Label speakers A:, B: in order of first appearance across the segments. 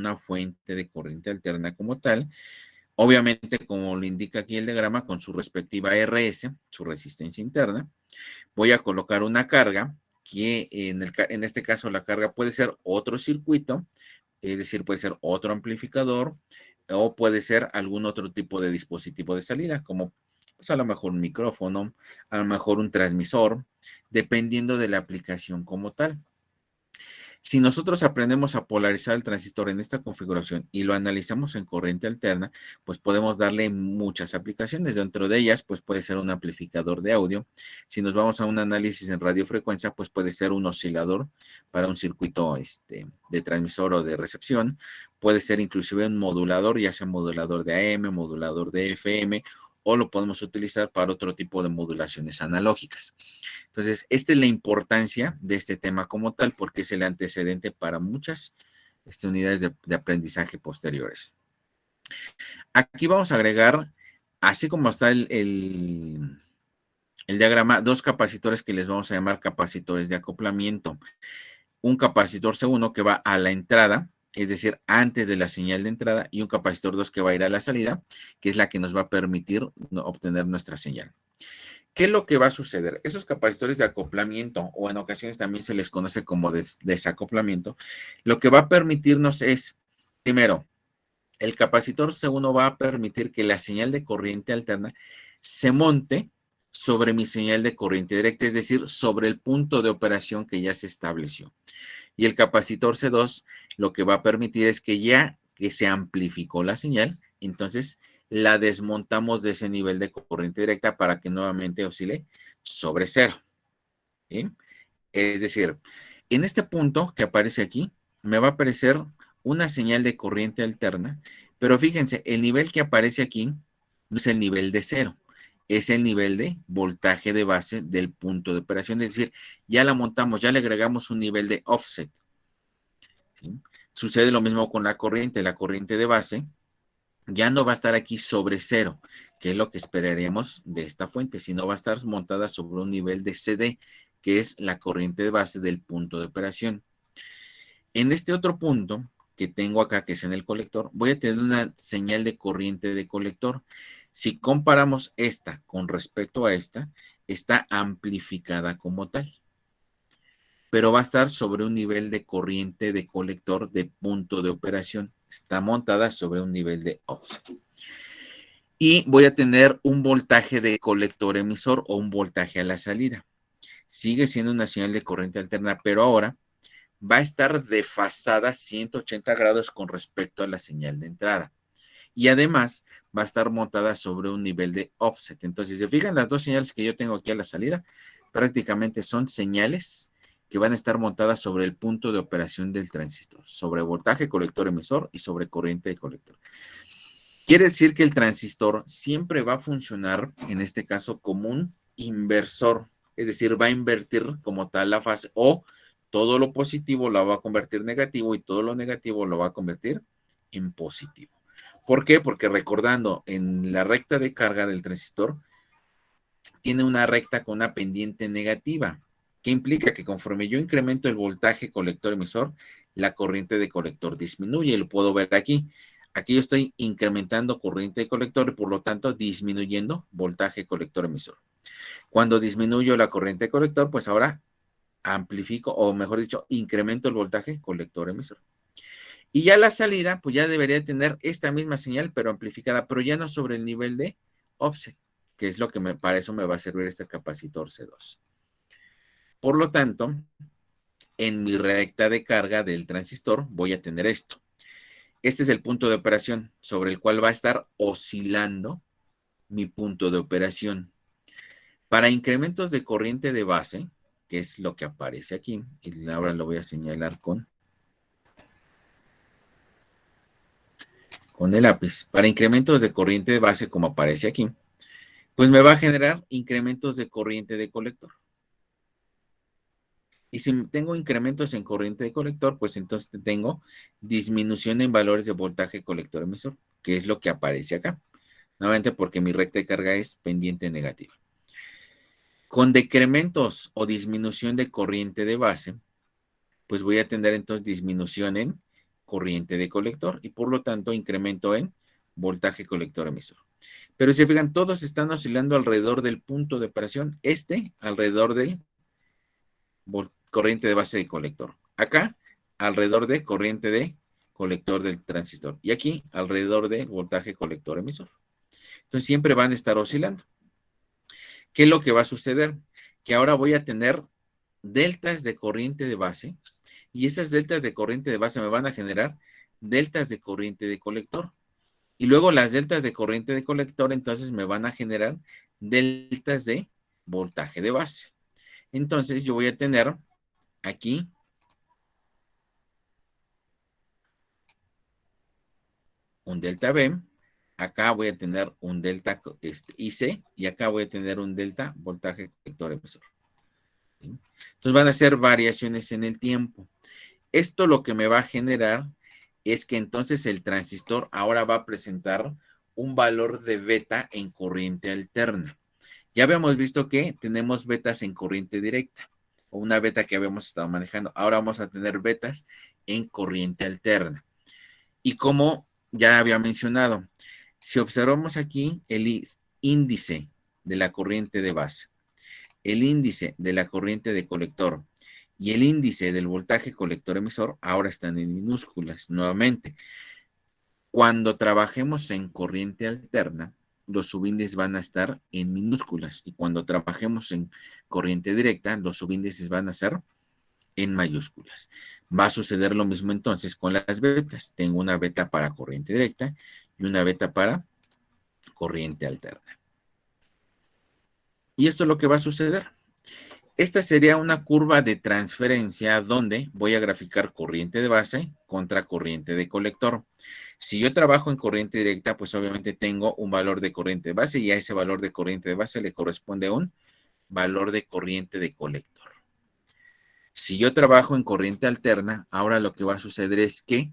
A: una fuente de corriente alterna como tal. Obviamente, como lo indica aquí el diagrama, con su respectiva RS, su resistencia interna, voy a colocar una carga que en este caso la carga puede ser otro circuito, es decir, puede ser otro amplificador o puede ser algún otro tipo de dispositivo de salida, como pues a lo mejor un micrófono, a lo mejor un transmisor, dependiendo de la aplicación como tal. Si nosotros aprendemos a polarizar el transistor en esta configuración y lo analizamos en corriente alterna, pues podemos darle muchas aplicaciones. Dentro de ellas, pues puede ser un amplificador de audio. Si nos vamos a un análisis en radiofrecuencia, pues puede ser un oscilador para un circuito de transmisor o de recepción. Puede ser inclusive un modulador, ya sea modulador de AM, modulador de FM, o lo podemos utilizar para otro tipo de modulaciones analógicas. Entonces, esta es la importancia de este tema como tal, porque es el antecedente para muchas unidades de aprendizaje posteriores. Aquí vamos a agregar, así como está el diagrama, dos capacitores que les vamos a llamar capacitores de acoplamiento. Un capacitor C1 que va a la entrada, es decir, antes de la señal de entrada, y un capacitor 2 que va a ir a la salida, que es la que nos va a permitir obtener nuestra señal. ¿Qué es lo que va a suceder? Esos capacitores de acoplamiento, o en ocasiones también se les conoce como desacoplamiento, lo que va a permitirnos es, primero, el capacitor C1 va a permitir que la señal de corriente alterna se monte sobre mi señal de corriente directa, es decir, sobre el punto de operación que ya se estableció. Y el capacitor C2 lo que va a permitir es que ya que se amplificó la señal, entonces la desmontamos de ese nivel de corriente directa para que nuevamente oscile sobre cero. ¿Sí? Es decir, en este punto que aparece aquí, me va a aparecer una señal de corriente alterna, pero fíjense, el nivel que aparece aquí no es el nivel de cero, es el nivel de voltaje de base del punto de operación, es decir, ya la montamos, ya le agregamos un nivel de offset. ¿Sí? Sucede lo mismo con la corriente de base ya no va a estar aquí sobre cero, que es lo que esperaríamos de esta fuente, sino va a estar montada sobre un nivel de CD, que es la corriente de base del punto de operación. En este otro punto que tengo acá, que es en el colector, voy a tener una señal de corriente de colector. Si comparamos esta con respecto a esta, está amplificada como tal, pero va a estar sobre un nivel de corriente de colector de punto de operación. Está montada sobre un nivel de offset. Y voy a tener un voltaje de colector emisor o un voltaje a la salida. Sigue siendo una señal de corriente alterna, pero ahora va a estar desfasada 180 grados con respecto a la señal de entrada. Y además va a estar montada sobre un nivel de offset. Entonces, si se fijan, las dos señales que yo tengo aquí a la salida prácticamente son señales que van a estar montadas sobre el punto de operación del transistor, sobre voltaje colector emisor y sobre corriente de colector. Quiere decir que el transistor siempre va a funcionar, en este caso, como un inversor, es decir, va a invertir como tal la fase, o todo lo positivo lo va a convertir en negativo y todo lo negativo lo va a convertir en positivo. ¿Por qué? Porque recordando, en la recta de carga del transistor tiene una recta con una pendiente negativa, que implica que conforme yo incremento el voltaje colector emisor, la corriente de colector disminuye, y lo puedo ver aquí. Aquí yo estoy incrementando corriente de colector y por lo tanto disminuyendo voltaje colector emisor. Cuando disminuyo la corriente de colector, pues ahora amplifico, o mejor dicho, incremento el voltaje colector emisor. Y ya la salida, pues ya debería tener esta misma señal, pero amplificada, pero ya no sobre el nivel de offset, que es lo que para eso me va a servir este capacitor C2. Por lo tanto, en mi recta de carga del transistor voy a tener esto. Este es el punto de operación sobre el cual va a estar oscilando mi punto de operación. Para incrementos de corriente de base, que es lo que aparece aquí, y ahora lo voy a señalar con el lápiz. Para incrementos de corriente de base, como aparece aquí, pues me va a generar incrementos de corriente de colector. Y si tengo incrementos en corriente de colector, pues entonces tengo disminución en valores de voltaje colector emisor, que es lo que aparece acá. Nuevamente porque mi recta de carga es pendiente negativa. Con decrementos o disminución de corriente de base, pues voy a tener entonces disminución en corriente de colector y por lo tanto incremento en voltaje colector emisor. Pero si se fijan, todos están oscilando alrededor del punto de operación, alrededor del corriente de base de colector. Acá, alrededor de corriente de colector del transistor. Y aquí, alrededor de voltaje colector emisor. Entonces, siempre van a estar oscilando. ¿Qué es lo que va a suceder? Que ahora voy a tener deltas de corriente de base y esas deltas de corriente de base me van a generar deltas de corriente de colector. Y luego las deltas de corriente de colector entonces me van a generar deltas de voltaje de base. Entonces yo voy a tener aquí un delta B, acá voy a tener un delta IC y acá voy a tener un delta voltaje colector emisor. Entonces van a ser variaciones en el tiempo. Esto lo que me va a generar es que entonces el transistor ahora va a presentar un valor de beta en corriente alterna. Ya habíamos visto que tenemos betas en corriente directa, o una beta que habíamos estado manejando. Ahora vamos a tener betas en corriente alterna. Y como ya había mencionado, si observamos aquí el índice de la corriente de base, el índice de la corriente de colector y el índice del voltaje colector emisor ahora están en minúsculas nuevamente. Cuando trabajemos en corriente alterna, los subíndices van a estar en minúsculas y cuando trabajemos en corriente directa, los subíndices van a ser en mayúsculas. Va a suceder lo mismo entonces con las betas. Tengo una beta para corriente directa y una beta para corriente alterna. Y esto es lo que va a suceder. Esta sería una curva de transferencia donde voy a graficar corriente de base contra corriente de colector. Si yo trabajo en corriente directa, pues obviamente tengo un valor de corriente de base y a ese valor de corriente de base le corresponde un valor de corriente de colector. Si yo trabajo en corriente alterna, ahora lo que va a suceder es que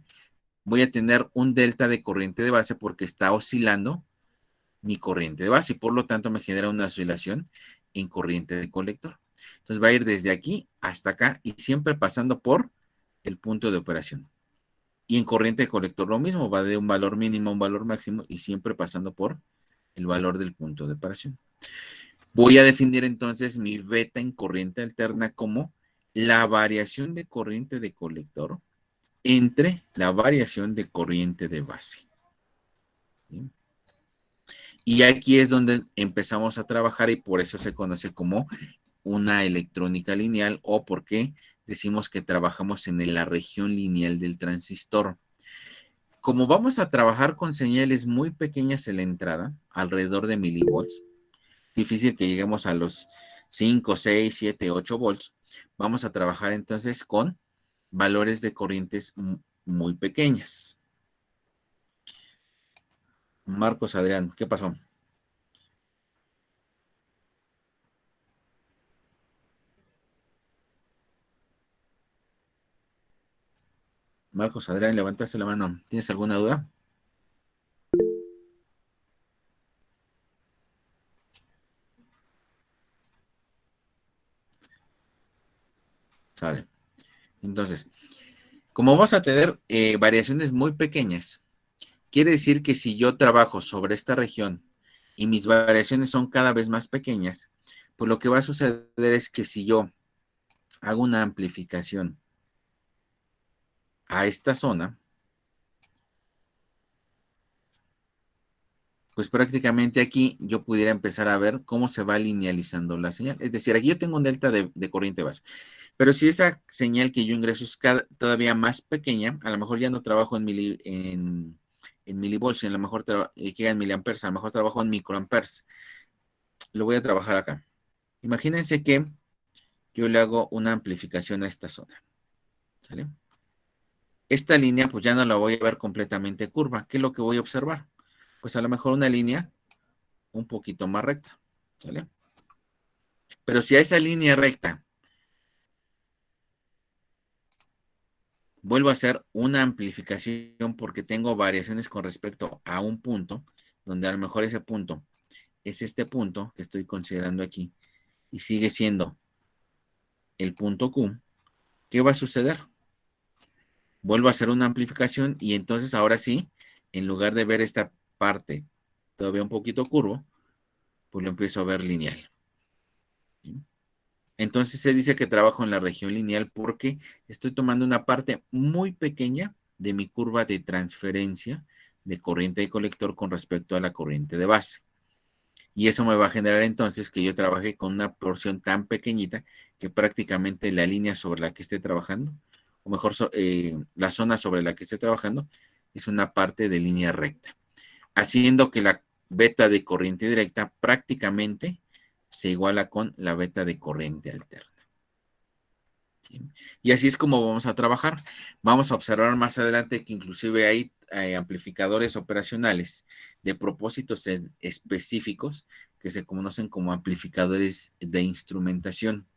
A: voy a tener un delta de corriente de base porque está oscilando mi corriente de base y por lo tanto me genera una oscilación en corriente de colector. Entonces va a ir desde aquí hasta acá y siempre pasando por el punto de operación. Y en corriente de colector lo mismo, va de un valor mínimo a un valor máximo y siempre pasando por el valor del punto de operación. Voy a definir entonces mi beta en corriente alterna como la variación de corriente de colector entre la variación de corriente de base. ¿Sí? Y aquí es donde empezamos a trabajar y por eso se conoce como una electrónica lineal o porque decimos que trabajamos en la región lineal del transistor. Como vamos a trabajar con señales muy pequeñas en la entrada, alrededor de milivolts, difícil que lleguemos a los 5, 6, 7, 8 volts, vamos a trabajar entonces con valores de corrientes muy pequeñas. Marcos Adrián, ¿qué pasó? Marcos Adrián, levantaste la mano. ¿Tienes alguna duda? Sale. Entonces, como vamos a tener variaciones muy pequeñas, quiere decir que si yo trabajo sobre esta región y mis variaciones son cada vez más pequeñas, pues lo que va a suceder es que si yo hago una amplificación a esta zona, pues prácticamente aquí yo pudiera empezar a ver cómo se va linealizando la señal. Es decir, aquí yo tengo un delta de corriente base, pero si esa señal que yo ingreso es todavía más pequeña, a lo mejor ya no trabajo en milivolts, a lo mejor queda en miliamperes, a lo mejor trabajo en microamperes. Lo voy a trabajar acá. Imagínense que yo le hago una amplificación a esta zona. ¿Sale? Esta línea pues ya no la voy a ver completamente curva. ¿Qué es lo que voy a observar? Pues a lo mejor una línea un poquito más recta. ¿Sale? Pero si a esa línea recta vuelvo a hacer una amplificación porque tengo variaciones con respecto a un punto, donde a lo mejor ese punto es este punto que estoy considerando aquí y sigue siendo el punto Q, ¿qué va a suceder? vuelvo a hacer una amplificación y entonces ahora sí, en lugar de ver esta parte todavía un poquito curvo, pues lo empiezo a ver lineal. Entonces se dice que trabajo en la región lineal porque estoy tomando una parte muy pequeña de mi curva de transferencia de corriente de colector con respecto a la corriente de base. Y eso me va a generar entonces que yo trabaje con una porción tan pequeñita que prácticamente la línea sobre la que esté trabajando, o mejor, la zona sobre la que esté trabajando, es una parte de línea recta, haciendo que la beta de corriente directa prácticamente se iguala con la beta de corriente alterna. ¿Sí? Y así es como vamos a trabajar. Vamos a observar más adelante que inclusive hay amplificadores operacionales de propósitos específicos que se conocen como amplificadores de instrumentación.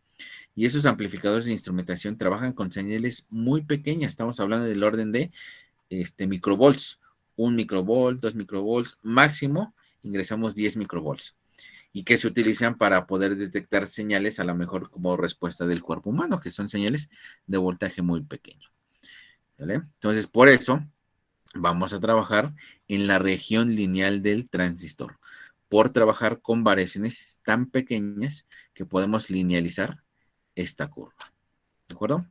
A: Y esos amplificadores de instrumentación trabajan con señales muy pequeñas. Estamos hablando del orden de microvolts. 1 microvolt, 2 microvolts, máximo ingresamos 10 microvolts. Y que se utilizan para poder detectar señales a lo mejor como respuesta del cuerpo humano, que son señales de voltaje muy pequeño. ¿Vale? Entonces, por eso vamos a trabajar en la región lineal del transistor, por trabajar con variaciones tan pequeñas que podemos linealizar esta curva. ¿De acuerdo?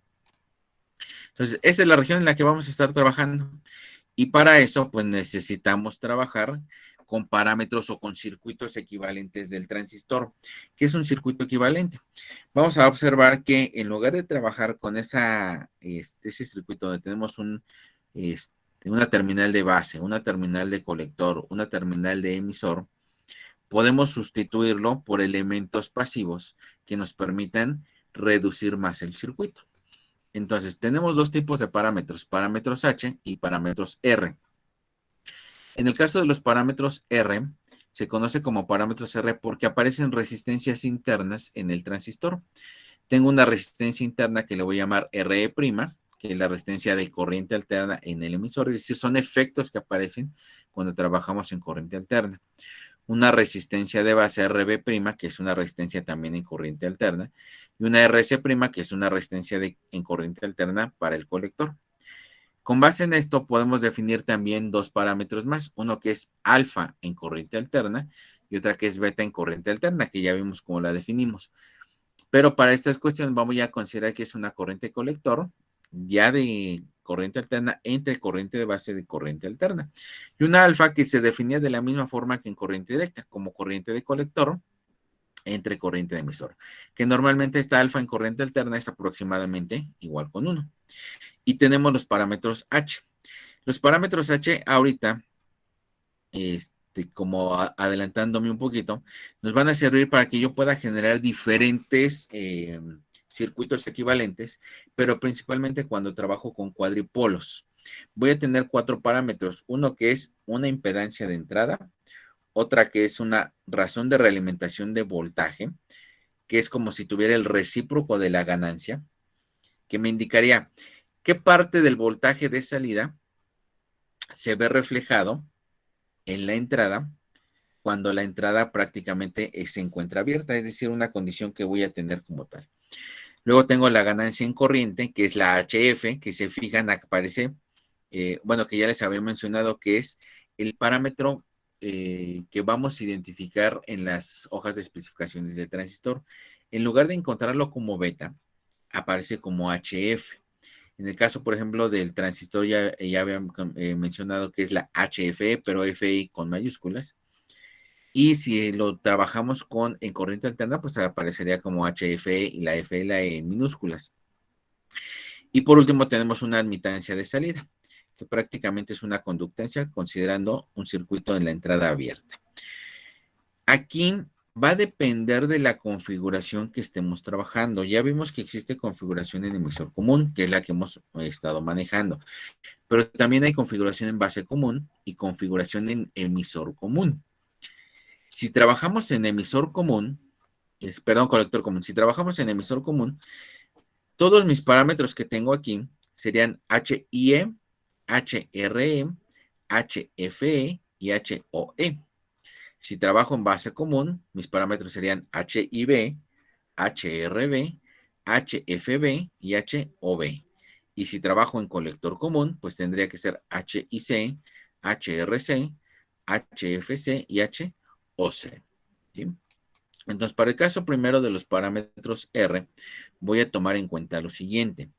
A: Entonces, esta es la región en la que vamos a estar trabajando. Y para eso, pues necesitamos trabajar con parámetros o con circuitos equivalentes del transistor. ¿Qué es un circuito equivalente? Vamos a observar que en lugar de trabajar con ese circuito donde tenemos una terminal de base, una terminal de colector, una terminal de emisor, podemos sustituirlo por elementos pasivos que nos permitan reducir más el circuito. Entonces, tenemos dos tipos de parámetros H y parámetros R. En el caso de los parámetros R, se conoce como parámetros R porque aparecen resistencias internas en el transistor. Tengo una resistencia interna que le voy a llamar RE', que es la resistencia de corriente alterna en el emisor, es decir, son efectos que aparecen cuando trabajamos en corriente alterna. Una resistencia de base RB', que es una resistencia también en corriente alterna, y una RS', que es una resistencia en corriente alterna para el colector. Con base en esto podemos definir también dos parámetros más, uno que es alfa en corriente alterna y otra que es beta en corriente alterna, que ya vimos cómo la definimos. Pero para estas cuestiones vamos a considerar que es una corriente colector, ya de corriente alterna entre corriente de base de corriente alterna. Y una alfa que se definía de la misma forma que en corriente directa, como corriente de colector entre corriente de emisor, que normalmente esta alfa en corriente alterna es aproximadamente igual con 1. Y tenemos los parámetros H. Los parámetros H ahorita, como adelantándome un poquito, nos van a servir para que yo pueda generar diferentes circuitos equivalentes, pero principalmente cuando trabajo con cuadripolos. Voy a tener 4 parámetros, uno que es una impedancia de entrada, otra que es una razón de realimentación de voltaje, que es como si tuviera el recíproco de la ganancia, que me indicaría qué parte del voltaje de salida se ve reflejado en la entrada cuando la entrada prácticamente se encuentra abierta, es decir, una condición que voy a tener como tal. Luego tengo la ganancia en corriente, que es la HF, que se fijan, aparece, bueno, que ya les había mencionado que es el parámetro que vamos a identificar en las hojas de especificaciones del transistor. En lugar de encontrarlo como beta, aparece como HF. En el caso, por ejemplo, del transistor, ya había mencionado que es la HFE, pero FI con mayúsculas. Y si lo trabajamos en corriente alterna, pues aparecería como HFE y la F y la E en minúsculas. Y por último, tenemos una admitancia de salida, que prácticamente es una conductancia considerando un circuito en la entrada abierta. Aquí va a depender de la configuración que estemos trabajando. Ya vimos que existe configuración en emisor común, que es la que hemos estado manejando. Pero también hay configuración en base común y configuración en emisor común. Si trabajamos en emisor común, colector común, si trabajamos en emisor común, todos mis parámetros que tengo aquí serían HIE, HRE, HFE y HOE. Si trabajo en base común, mis parámetros serían HIB, HRB, HFB y HOB. Y si trabajo en colector común, pues tendría que ser HIC, HRC, HFC y HOC. ¿Sí? Entonces, para el caso primero de los parámetros R, voy a tomar en cuenta lo siguiente.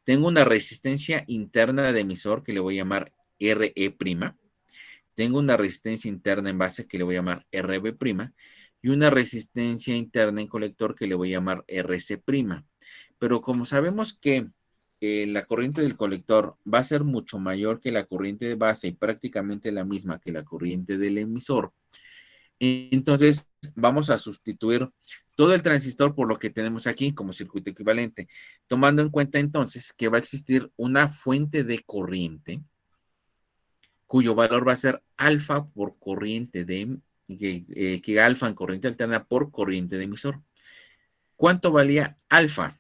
A: Tengo una resistencia interna de emisor que le voy a llamar RE'. Tengo una resistencia interna en base que le voy a llamar RB'. Y una resistencia interna en colector que le voy a llamar RC'. Pero como sabemos que la corriente del colector va a ser mucho mayor que la corriente de base y prácticamente la misma que la corriente del emisor, entonces vamos a sustituir todo el transistor por lo que tenemos aquí como circuito equivalente, tomando en cuenta entonces que va a existir una fuente de corriente cuyo valor va a ser alfa por corriente que alfa en corriente alterna por corriente de emisor. ¿Cuánto valía alfa?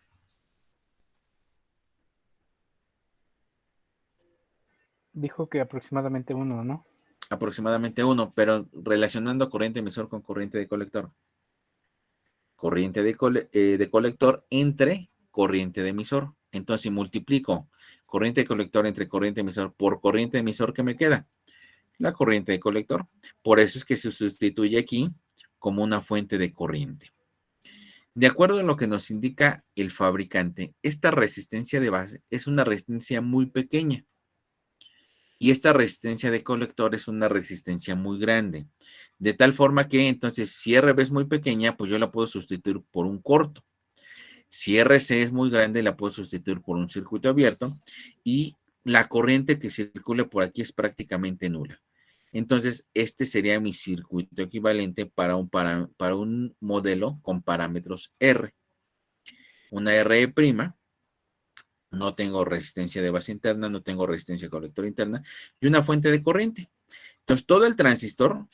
B: Dijo que aproximadamente 1, ¿no?
A: Aproximadamente 1, pero relacionando corriente emisor con corriente de colector. Corriente de colector entre corriente de emisor. Entonces, si multiplico corriente de colector entre corriente de emisor por corriente de emisor, ¿qué me queda? La corriente de colector. Por eso es que se sustituye aquí como una fuente de corriente. De acuerdo a lo que nos indica el fabricante, esta resistencia de base es una resistencia muy pequeña y esta resistencia de colector es una resistencia muy grande. De tal forma que entonces si RB es muy pequeña, pues yo la puedo sustituir por un corto. Si RC es muy grande, la puedo sustituir por un circuito abierto y la corriente que circule por aquí es prácticamente nula. Entonces, este sería mi circuito equivalente para un modelo con parámetros R. Una RE', no tengo resistencia de base interna, no tengo resistencia de colector interna y una fuente de corriente. Entonces, todo el transistor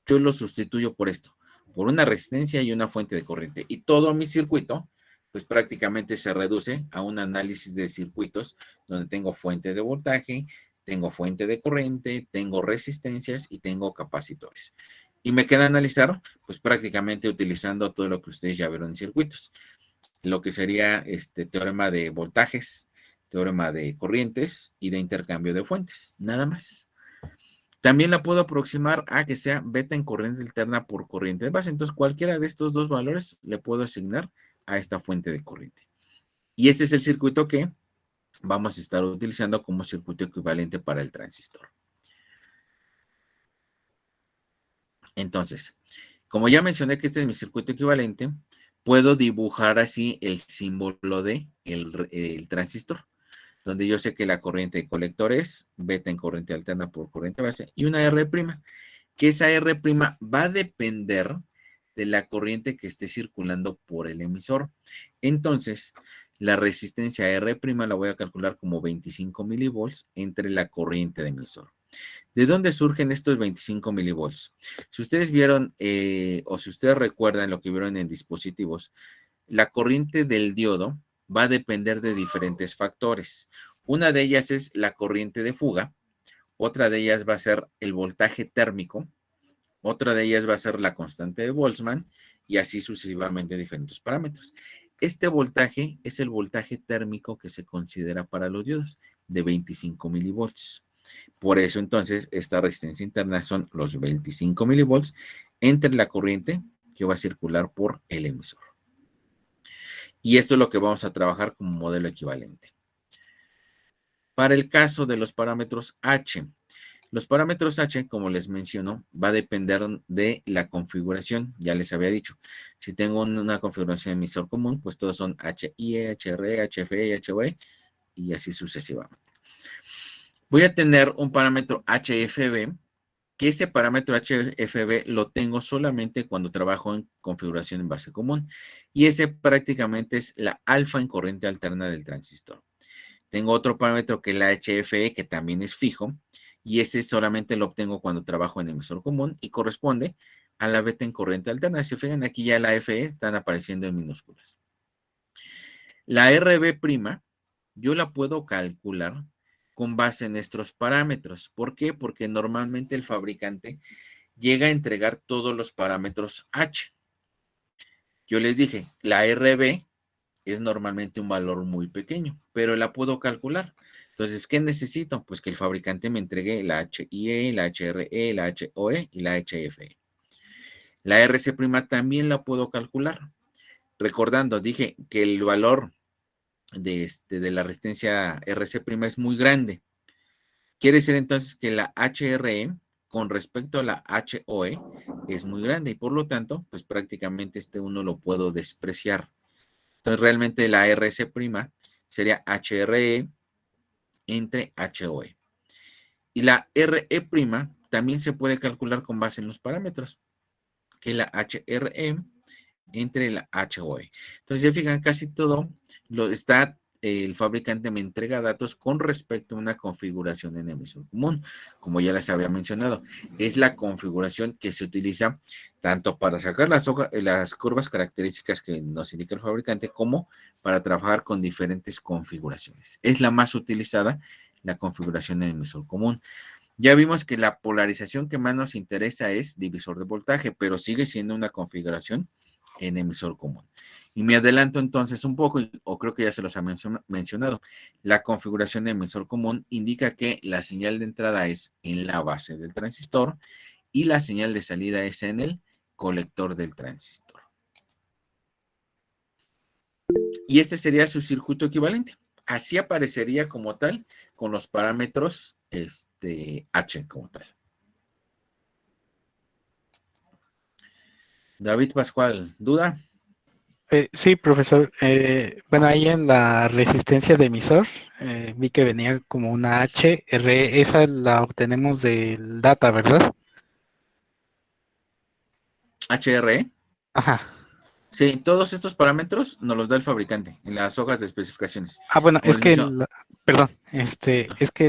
A: yo lo sustituyo por esto, por una resistencia y una fuente de corriente. Y todo mi circuito, pues prácticamente se reduce a un análisis de circuitos donde tengo fuentes de voltaje, tengo fuente de corriente, tengo resistencias y tengo capacitores. Y me queda analizar, pues prácticamente utilizando todo lo que ustedes ya vieron en circuitos. Lo que sería este teorema de voltajes, teorema de corrientes y de intercambio de fuentes. Nada más. También la puedo aproximar a que sea beta en corriente alterna por corriente de base. Entonces, cualquiera de estos dos valores le puedo asignar a esta fuente de corriente. Y este es el circuito que vamos a estar utilizando como circuito equivalente para el transistor. Entonces, como ya mencioné que este es mi circuito equivalente, puedo dibujar así el símbolo de el transistor, donde yo sé que la corriente de colector es beta en corriente alterna por corriente base y una R', que esa R' va a depender de la corriente que esté circulando por el emisor. Entonces, la resistencia R' la voy a calcular como 25 milivolts entre la corriente de emisor. ¿De dónde surgen estos 25 milivolts? Si ustedes vieron o si ustedes recuerdan lo que vieron en dispositivos, la corriente del diodo va a depender de diferentes factores. Una de ellas es la corriente de fuga, otra de ellas va a ser el voltaje térmico, otra de ellas va a ser la constante de Boltzmann y así sucesivamente diferentes parámetros. Este voltaje es el voltaje térmico que se considera para los diodos de 25 milivolts. Por eso entonces esta resistencia interna son los 25 milivolts entre la corriente que va a circular por el emisor. Y esto es lo que vamos a trabajar como modelo equivalente. Para el caso de los parámetros H, los parámetros H, como les menciono, va a depender de la configuración. Ya les había dicho, si tengo una configuración de emisor común, pues todos son HIE, HRE, HFE, HOE y así sucesivamente. Voy a tener un parámetro HFB, que ese parámetro HFB lo tengo solamente cuando trabajo en configuración en base común. Y ese prácticamente es la alfa en corriente alterna del transistor. Tengo otro parámetro que es la HFE, que también es fijo, y ese solamente lo obtengo cuando trabajo en emisor común y corresponde a la beta en corriente alterna. Si fijan, aquí ya la FE están apareciendo en minúsculas. La RB', yo la puedo calcular con base en estos parámetros. ¿Por qué? Porque normalmente el fabricante llega a entregar todos los parámetros H. Yo les dije, la RB es normalmente un valor muy pequeño, pero la puedo calcular. Entonces, ¿qué necesito? Pues que el fabricante me entregue la HIE, la HRE, la HOE y la HFE. La RC' también la puedo calcular. Recordando, dije que el valor de la resistencia RC' es muy grande. Quiere decir entonces que la HRE con respecto a la HOE es muy grande y por lo tanto, pues prácticamente uno lo puedo despreciar. Entonces realmente la RC' sería HRE entre HOE. Y la RE' también se puede calcular con base en los parámetros, que es la HRE entre la HOE. Entonces ya fijan, casi todo el fabricante me entrega datos con respecto a una configuración en emisor común, como ya les había mencionado. Es la configuración que se utiliza tanto para sacar las curvas características que nos indica el fabricante, como para trabajar con diferentes configuraciones. Es la más utilizada, la configuración en emisor común. Ya vimos que la polarización que más nos interesa es divisor de voltaje, pero sigue siendo una configuración en emisor común. Y me adelanto entonces un poco, o creo que ya se los ha mencionado. La configuración de emisor común indica que la señal de entrada es en la base del transistor y la señal de salida es en el colector del transistor. Y este sería su circuito equivalente. Así aparecería como tal con los parámetros H como tal. David Pascual, ¿duda?
B: Sí, profesor. Bueno, ahí en la resistencia de emisor vi que venía como una HRE, esa la obtenemos del data, ¿verdad?
A: HRE.
B: Ajá.
A: Sí, todos estos parámetros nos los da el fabricante en las hojas de especificaciones.
B: Ah, bueno,
A: Como
B: es
A: les
B: que
A: menciono,
B: perdón, es que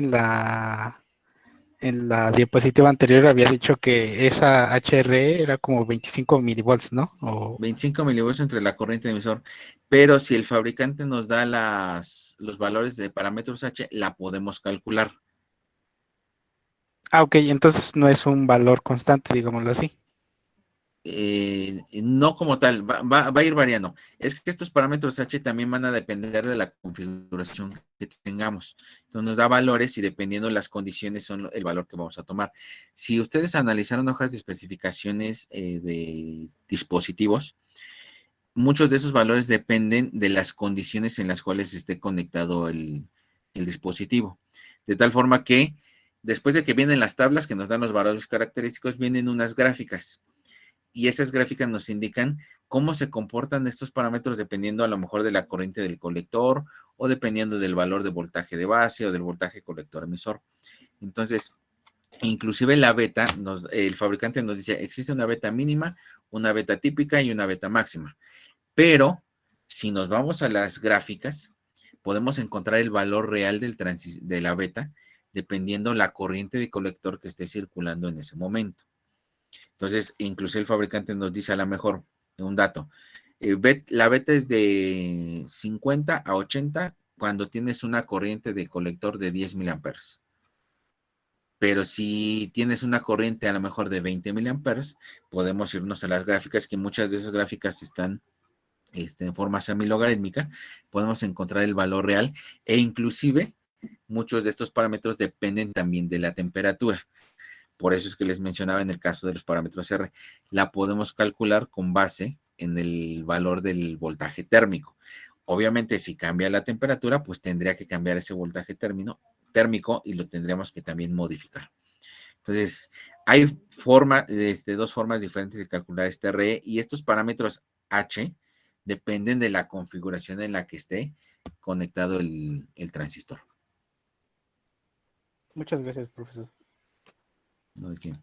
B: en la diapositiva anterior había dicho que esa HRE era como 25 milivolts, ¿no?
A: 25 milivoltios entre la corriente de emisor, pero si el fabricante nos da los valores de parámetros H, la podemos calcular.
B: Ok, entonces no es un valor constante, digámoslo así.
A: No como tal, va a ir variando. Es que estos parámetros H también van a depender de la configuración que tengamos. Entonces nos da valores y dependiendo de las condiciones son el valor que vamos a tomar. Si ustedes analizaron hojas de especificaciones de dispositivos, muchos de esos valores dependen de las condiciones en las cuales esté conectado el dispositivo. De tal forma que después de que vienen las tablas que nos dan los valores característicos, vienen unas gráficas y esas gráficas nos indican cómo se comportan estos parámetros dependiendo a lo mejor de la corriente del colector o dependiendo del valor de voltaje de base o del voltaje colector emisor. Entonces, inclusive la beta, el fabricante nos dice, existe una beta mínima, una beta típica y una beta máxima. Pero si nos vamos a las gráficas, podemos encontrar el valor real de la beta dependiendo la corriente de colector que esté circulando en ese momento. Entonces, incluso el fabricante nos dice a lo mejor un dato. La beta es de 50 a 80 cuando tienes una corriente de colector de 10 miliamperes. Pero si tienes una corriente a lo mejor de 20 miliamperes, podemos irnos a las gráficas, que muchas de esas gráficas están en forma semilogarítmica, podemos encontrar el valor real e inclusive muchos de estos parámetros dependen también de la temperatura. Por eso es que les mencionaba en el caso de los parámetros R, la podemos calcular con base en el valor del voltaje térmico. Obviamente, si cambia la temperatura, pues tendría que cambiar ese voltaje térmico y lo tendríamos que también modificar. Entonces, hay dos formas diferentes de calcular este RE y estos parámetros H dependen de la configuración en la que esté conectado el transistor.
B: Muchas gracias, profesor.
A: ¿No? ¿De qué?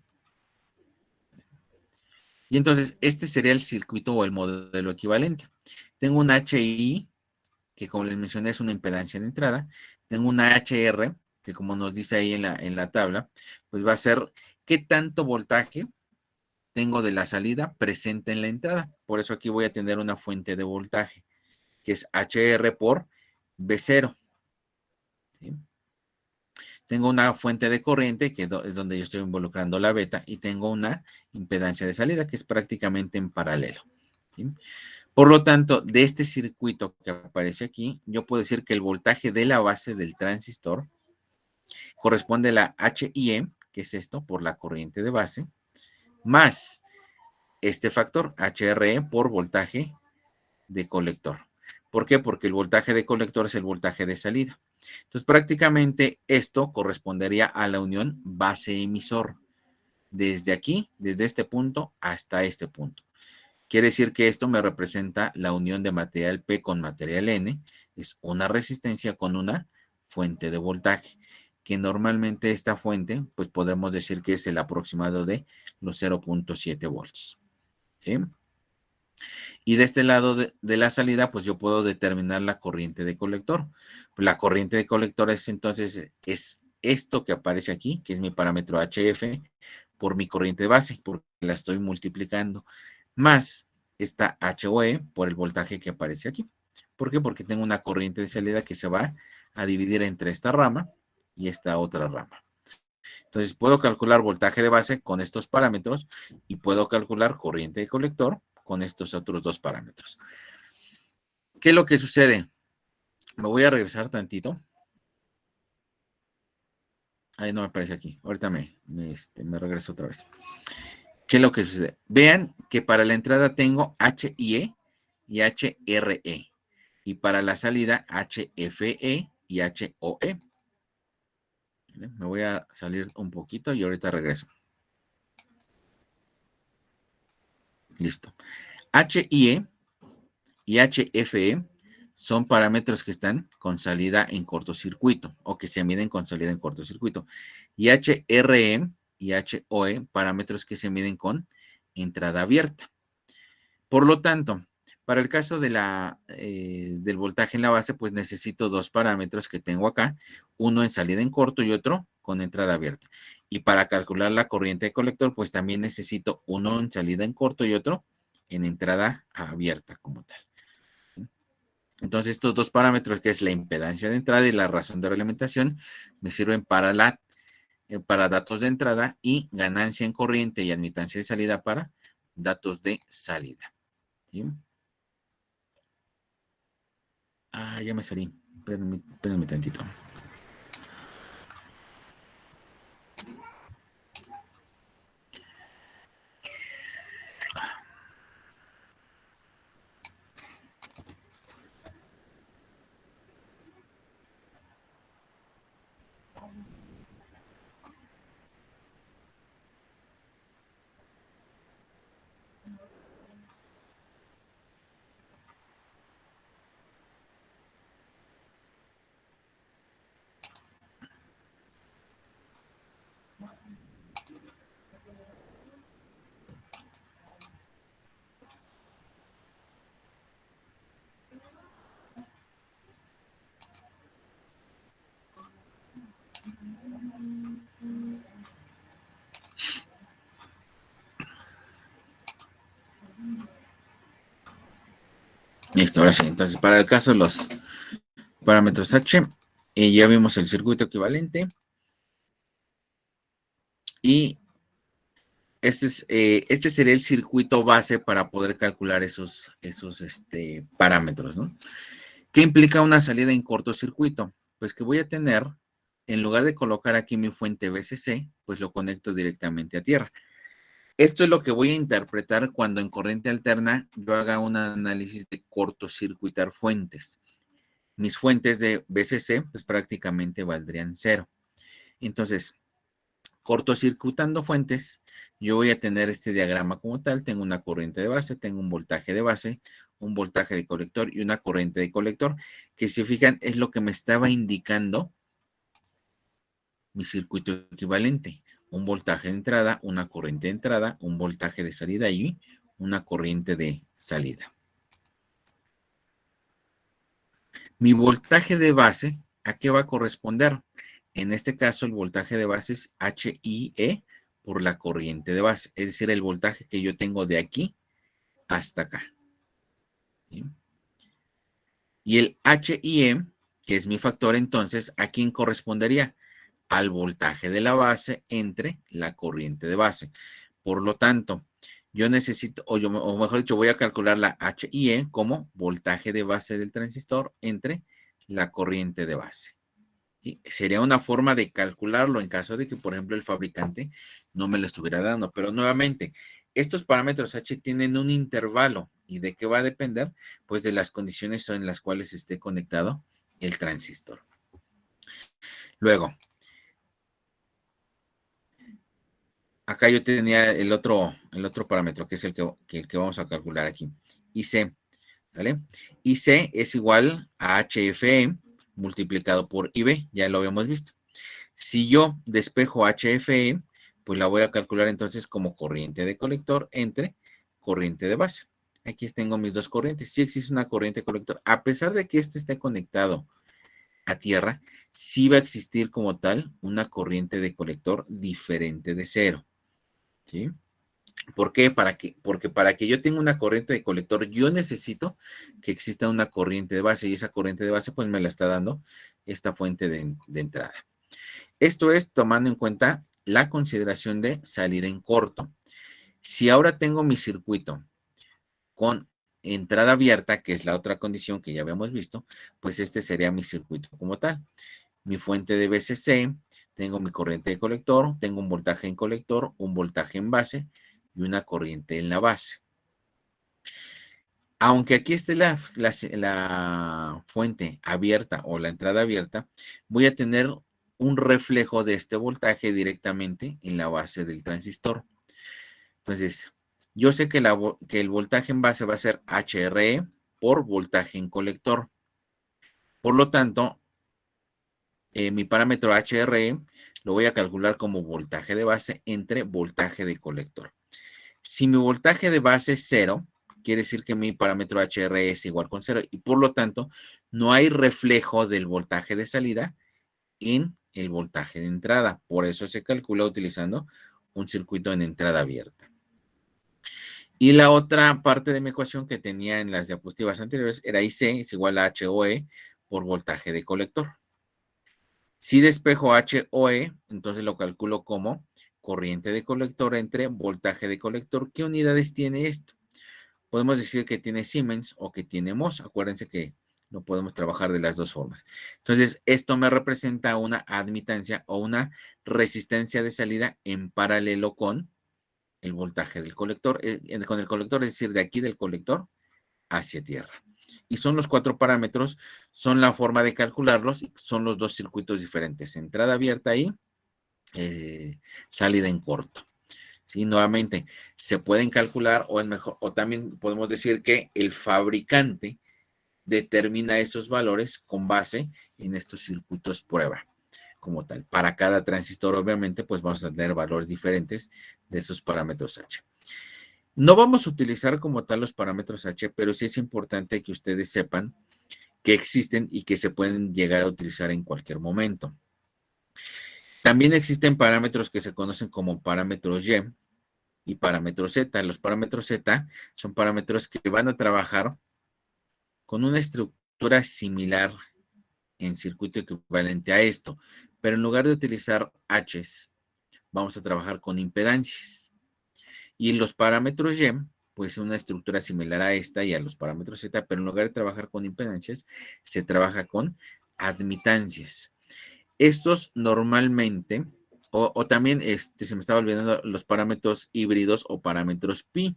A: Y entonces, este sería el circuito o el modelo equivalente. Tengo un HI, que como les mencioné es una impedancia de entrada. Tengo una HR, que como nos dice ahí en la tabla, pues va a ser qué tanto voltaje tengo de la salida presente en la entrada. Por eso aquí voy a tener una fuente de voltaje, que es HR por B0. ¿Sí? Tengo una fuente de corriente, que es donde yo estoy involucrando la beta, y tengo una impedancia de salida, que es prácticamente en paralelo. ¿Sí? Por lo tanto, de este circuito que aparece aquí, yo puedo decir que el voltaje de la base del transistor corresponde a la HIE, que es esto, por la corriente de base, más este factor, HRE, por voltaje de colector. ¿Por qué? Porque el voltaje de colector es el voltaje de salida. Entonces, prácticamente esto correspondería a la unión base-emisor. Desde aquí, desde este punto hasta este punto. Quiere decir que esto me representa la unión de material P con material N. Es una resistencia con una fuente de voltaje, que normalmente esta fuente, pues podemos decir que es el aproximado de los 0.7 volts. ¿Sí? Y de este lado de la salida, pues yo puedo determinar la corriente de colector. La corriente de colector es entonces es esto que aparece aquí, que es mi parámetro HF, por mi corriente de base, porque la estoy multiplicando, más esta HOE por el voltaje que aparece aquí. ¿Por qué? Porque tengo una corriente de salida que se va a dividir entre esta rama y esta otra rama. Entonces puedo calcular voltaje de base con estos parámetros y puedo calcular corriente de colector con estos otros dos parámetros. ¿Qué es lo que sucede? Me voy a regresar tantito. Ahí no me aparece aquí. Ahorita me regreso otra vez. ¿Qué es lo que sucede? Vean que para la entrada tengo HIE y HRE. Y para la salida HFE y HOE. Me voy a salir un poquito y ahorita regreso. Listo. HIE y HFE son parámetros que están con salida en cortocircuito o que se miden con salida en cortocircuito. Y HRE y HOE, parámetros que se miden con entrada abierta. Por lo tanto, para el caso de del voltaje en la base, pues necesito dos parámetros que tengo acá, uno en salida en corto y otro con entrada abierta. Y para calcular la corriente de colector, pues también necesito uno en salida en corto y otro en entrada abierta como tal. Entonces, estos dos parámetros, que es la impedancia de entrada y la razón de realimentación, me sirven para datos de entrada y ganancia en corriente y admitancia de salida para datos de salida. ¿Sí? Ya me salí. Espérenme tantito. Listo, ahora sí. Entonces, para el caso de los parámetros H, ya vimos el circuito equivalente. Y este sería el circuito base para poder calcular esos parámetros, ¿no? ¿Qué implica una salida en cortocircuito? Pues que voy a tener, en lugar de colocar aquí mi fuente VCC, pues lo conecto directamente a tierra. Esto es lo que voy a interpretar cuando en corriente alterna yo haga un análisis de cortocircuitar fuentes. Mis fuentes de VCC pues prácticamente valdrían cero. Entonces, cortocircuitando fuentes, yo voy a tener este diagrama como tal. Tengo una corriente de base, tengo un voltaje de base, un voltaje de colector y una corriente de colector, que si fijan es lo que me estaba indicando mi circuito equivalente. Un voltaje de entrada, una corriente de entrada, un voltaje de salida y una corriente de salida. Mi voltaje de base, ¿a qué va a corresponder? En este caso, el voltaje de base es HIE por la corriente de base, es decir, el voltaje que yo tengo de aquí hasta acá. ¿Sí? Y el HIE, que es mi factor, entonces, ¿a quién correspondería? Al voltaje de la base entre la corriente de base. Por lo tanto, yo necesito, o mejor dicho, voy a calcular la HIE como voltaje de base del transistor entre la corriente de base. ¿Sí? Sería una forma de calcularlo en caso de que, por ejemplo, el fabricante no me lo estuviera dando. Pero nuevamente, estos parámetros H tienen un intervalo. ¿Y de qué va a depender? Pues de las condiciones en las cuales esté conectado el transistor. Luego, acá yo tenía el otro parámetro, que es el que vamos a calcular aquí. IC, ¿vale? IC es igual a HFE multiplicado por IB, ya lo habíamos visto. Si yo despejo HFE, pues la voy a calcular entonces como corriente de colector entre corriente de base. Aquí tengo mis dos corrientes. Si existe una corriente de colector, a pesar de que este esté conectado a tierra, sí va a existir como tal una corriente de colector diferente de cero. ¿Sí? ¿Por qué? Porque para que yo tenga una corriente de colector, yo necesito que exista una corriente de base, y esa corriente de base pues me la está dando esta fuente de entrada. Esto es tomando en cuenta la consideración de salida en corto. Si ahora tengo mi circuito con entrada abierta, que es la otra condición que ya habíamos visto, pues este sería mi circuito como tal. Mi fuente de BCC, tengo mi corriente de colector, tengo un voltaje en colector, un voltaje en base y una corriente en la base. Aunque aquí esté la fuente abierta o la entrada abierta, voy a tener un reflejo de este voltaje directamente en la base del transistor. Entonces, yo sé que el voltaje en base va a ser HRE por voltaje en colector. Por lo tanto, mi parámetro HRE lo voy a calcular como voltaje de base entre voltaje de colector. Si mi voltaje de base es 0, quiere decir que mi parámetro HRE es igual con 0 y por lo tanto no hay reflejo del voltaje de salida en el voltaje de entrada. Por eso se calcula utilizando un circuito en entrada abierta. Y la otra parte de mi ecuación que tenía en las diapositivas anteriores era IC es igual a HOE por voltaje de colector. Si despejo HOE, entonces lo calculo como corriente de colector entre voltaje de colector. ¿Qué unidades tiene esto? Podemos decir que tiene Siemens o que tiene Mohs. Acuérdense que lo podemos trabajar de las dos formas. Entonces, esto me representa una admitancia o una resistencia de salida en paralelo con el voltaje del colector, con el colector, es decir, de aquí del colector hacia tierra. Y son los 4 parámetros, son la forma de calcularlos, son los dos circuitos diferentes, entrada abierta y salida en corto. ¿Sí? Nuevamente, se pueden calcular o también podemos decir que el fabricante determina esos valores con base en estos circuitos prueba como tal. Para cada transistor, obviamente, pues vamos a tener valores diferentes de esos parámetros H. No vamos a utilizar como tal los parámetros H, pero sí es importante que ustedes sepan que existen y que se pueden llegar a utilizar en cualquier momento. También existen parámetros que se conocen como parámetros y parámetros Z. Los parámetros Z son parámetros que van a trabajar con una estructura similar en circuito equivalente a esto, pero en lugar de utilizar H's, vamos a trabajar con impedancias. Y los parámetros Y, pues una estructura similar a esta y a los parámetros Z, pero en lugar de trabajar con impedancias, se trabaja con admitancias. Estos normalmente, o también se me estaba olvidando los parámetros híbridos o parámetros pi.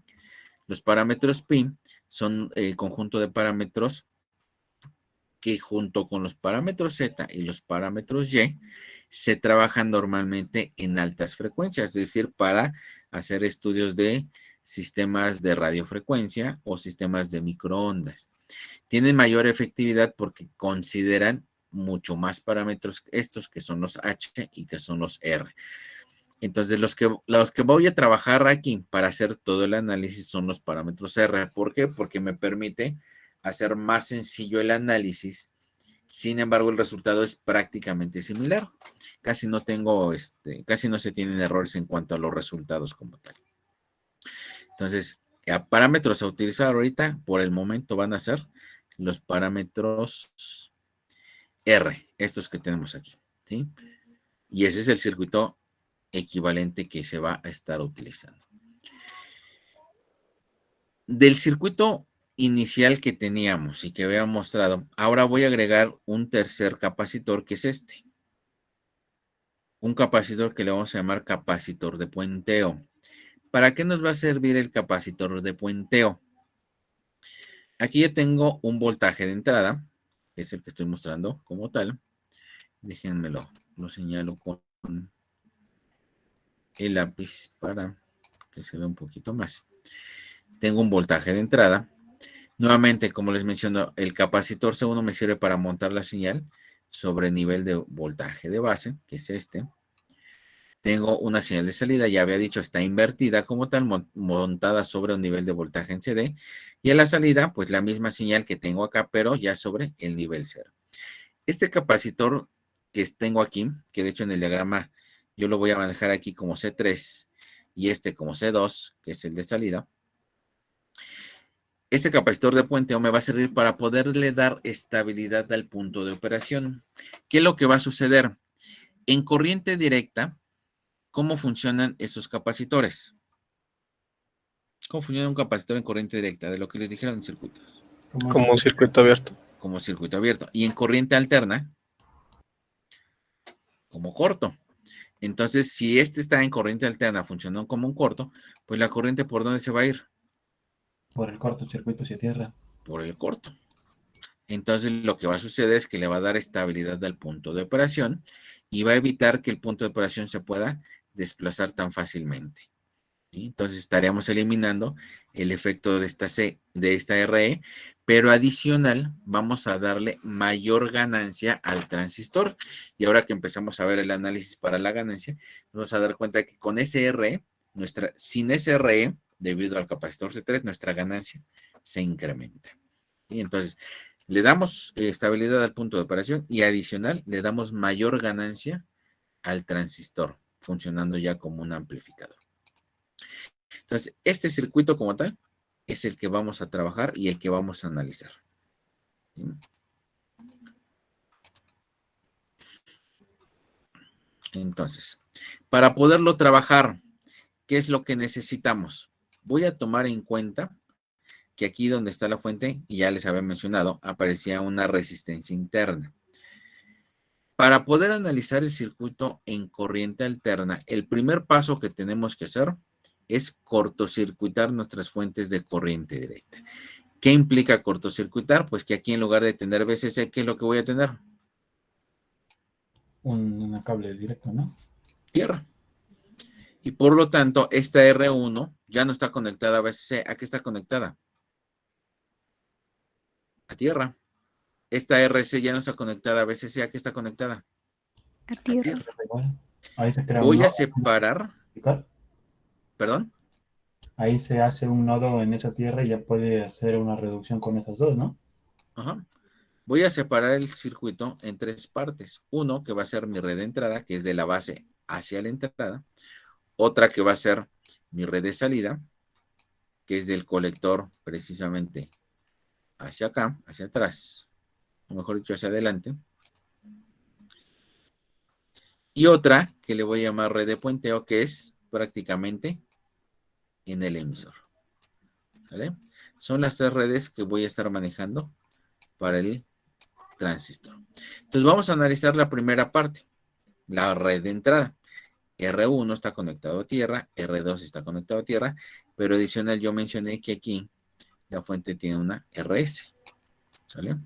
A: Los parámetros pi son el conjunto de parámetros que junto con los parámetros Z y los parámetros Y se trabajan normalmente en altas frecuencias, es decir, para hacer estudios de sistemas de radiofrecuencia o sistemas de microondas. Tienen mayor efectividad porque consideran mucho más parámetros estos que son los H y que son los R. Entonces, los que voy a trabajar aquí para hacer todo el análisis son los parámetros R. ¿Por qué? Porque me permite hacer más sencillo el análisis. Sin embargo, el resultado es prácticamente similar. Casi no se tienen errores en cuanto a los resultados como tal. Entonces, parámetros a utilizar ahorita, por el momento van a ser los parámetros R, estos que tenemos aquí, ¿sí? Y ese es el circuito equivalente que se va a estar utilizando. Del circuito inicial que teníamos y que había mostrado, ahora voy a agregar un tercer capacitor, que es este. Un capacitor que le vamos a llamar capacitor de puenteo. ¿Para qué nos va a servir el capacitor de puenteo? Aquí yo tengo un voltaje de entrada, que es el que estoy mostrando como tal. Déjenmelo, lo señalo con el lápiz para que se vea un poquito más. Tengo un voltaje de entrada. Nuevamente, como les menciono, el capacitor C1 me sirve para montar la señal sobre nivel de voltaje de base, que es este. Tengo una señal de salida, ya había dicho, está invertida como tal, montada sobre un nivel de voltaje en CD. Y a la salida, pues la misma señal que tengo acá, pero ya sobre el nivel 0. Este capacitor que tengo aquí, que de hecho en el diagrama yo lo voy a manejar aquí como C3 y este como C2, que es el de salida. Este capacitor de puenteo me va a servir para poderle dar estabilidad al punto de operación. ¿Qué es lo que va a suceder? En corriente directa, ¿cómo funcionan esos capacitores? ¿Cómo funciona un capacitor en corriente directa? De lo que les dijeron en circuitos.
C: Como un circuito abierto.
A: Como circuito abierto. Y en corriente alterna, como corto. Entonces, si este está en corriente alterna funcionando como un corto, pues la corriente, ¿por dónde se va a ir?
D: Por el cortocircuito hacia tierra.
A: Por el corto. Entonces, lo que va a suceder es que le va a dar estabilidad al punto de operación y va a evitar que el punto de operación se pueda desplazar tan fácilmente. ¿Sí? Entonces, estaríamos eliminando el efecto de esta RE, pero adicional vamos a darle mayor ganancia al transistor. Y ahora que empezamos a ver el análisis para la ganancia, vamos a dar cuenta que con SRE, sin SRE, debido al capacitor C3, nuestra ganancia se incrementa. Y entonces, le damos estabilidad al punto de operación y adicional le damos mayor ganancia al transistor, funcionando ya como un amplificador. Entonces, este circuito como tal es el que vamos a trabajar y el que vamos a analizar. ¿Sí? Entonces, para poderlo trabajar, ¿qué es lo que necesitamos? Voy a tomar en cuenta que aquí donde está la fuente, y ya les había mencionado, aparecía una resistencia interna. Para poder analizar el circuito en corriente alterna, el primer paso que tenemos que hacer es cortocircuitar nuestras fuentes de corriente directa. ¿Qué implica cortocircuitar? Pues que aquí en lugar de tener VCC, ¿qué es lo que voy a tener?
D: Un cable directo, ¿no?
A: Tierra. Y por lo tanto, esta R1 ya no está conectada a VCC. ¿A qué está conectada? A tierra. Esta RC ya no está conectada a VCC. ¿A qué está conectada?
E: A tierra.
D: Ahí se crea
A: Voy
D: un
A: a
D: nodo.
A: separar. ¿Perdón?
D: Ahí se hace un nodo en esa tierra y ya puede hacer una reducción con esas dos, ¿no?
A: Ajá. Voy a separar el circuito en tres partes. Uno que va a ser mi red de entrada, que es de la base hacia la entrada. Otra que va a ser mi red de salida, que es del colector precisamente hacia acá, hacia atrás, o mejor dicho, hacia adelante. Y otra que le voy a llamar red de puenteo, que es prácticamente en el emisor. ¿Vale? Son las tres redes que voy a estar manejando para el transistor. Entonces vamos a analizar la primera parte, la red de entrada. R1 está conectado a tierra, R2 está conectado a tierra, pero adicional yo mencioné que aquí la fuente tiene una RS. ¿Sale?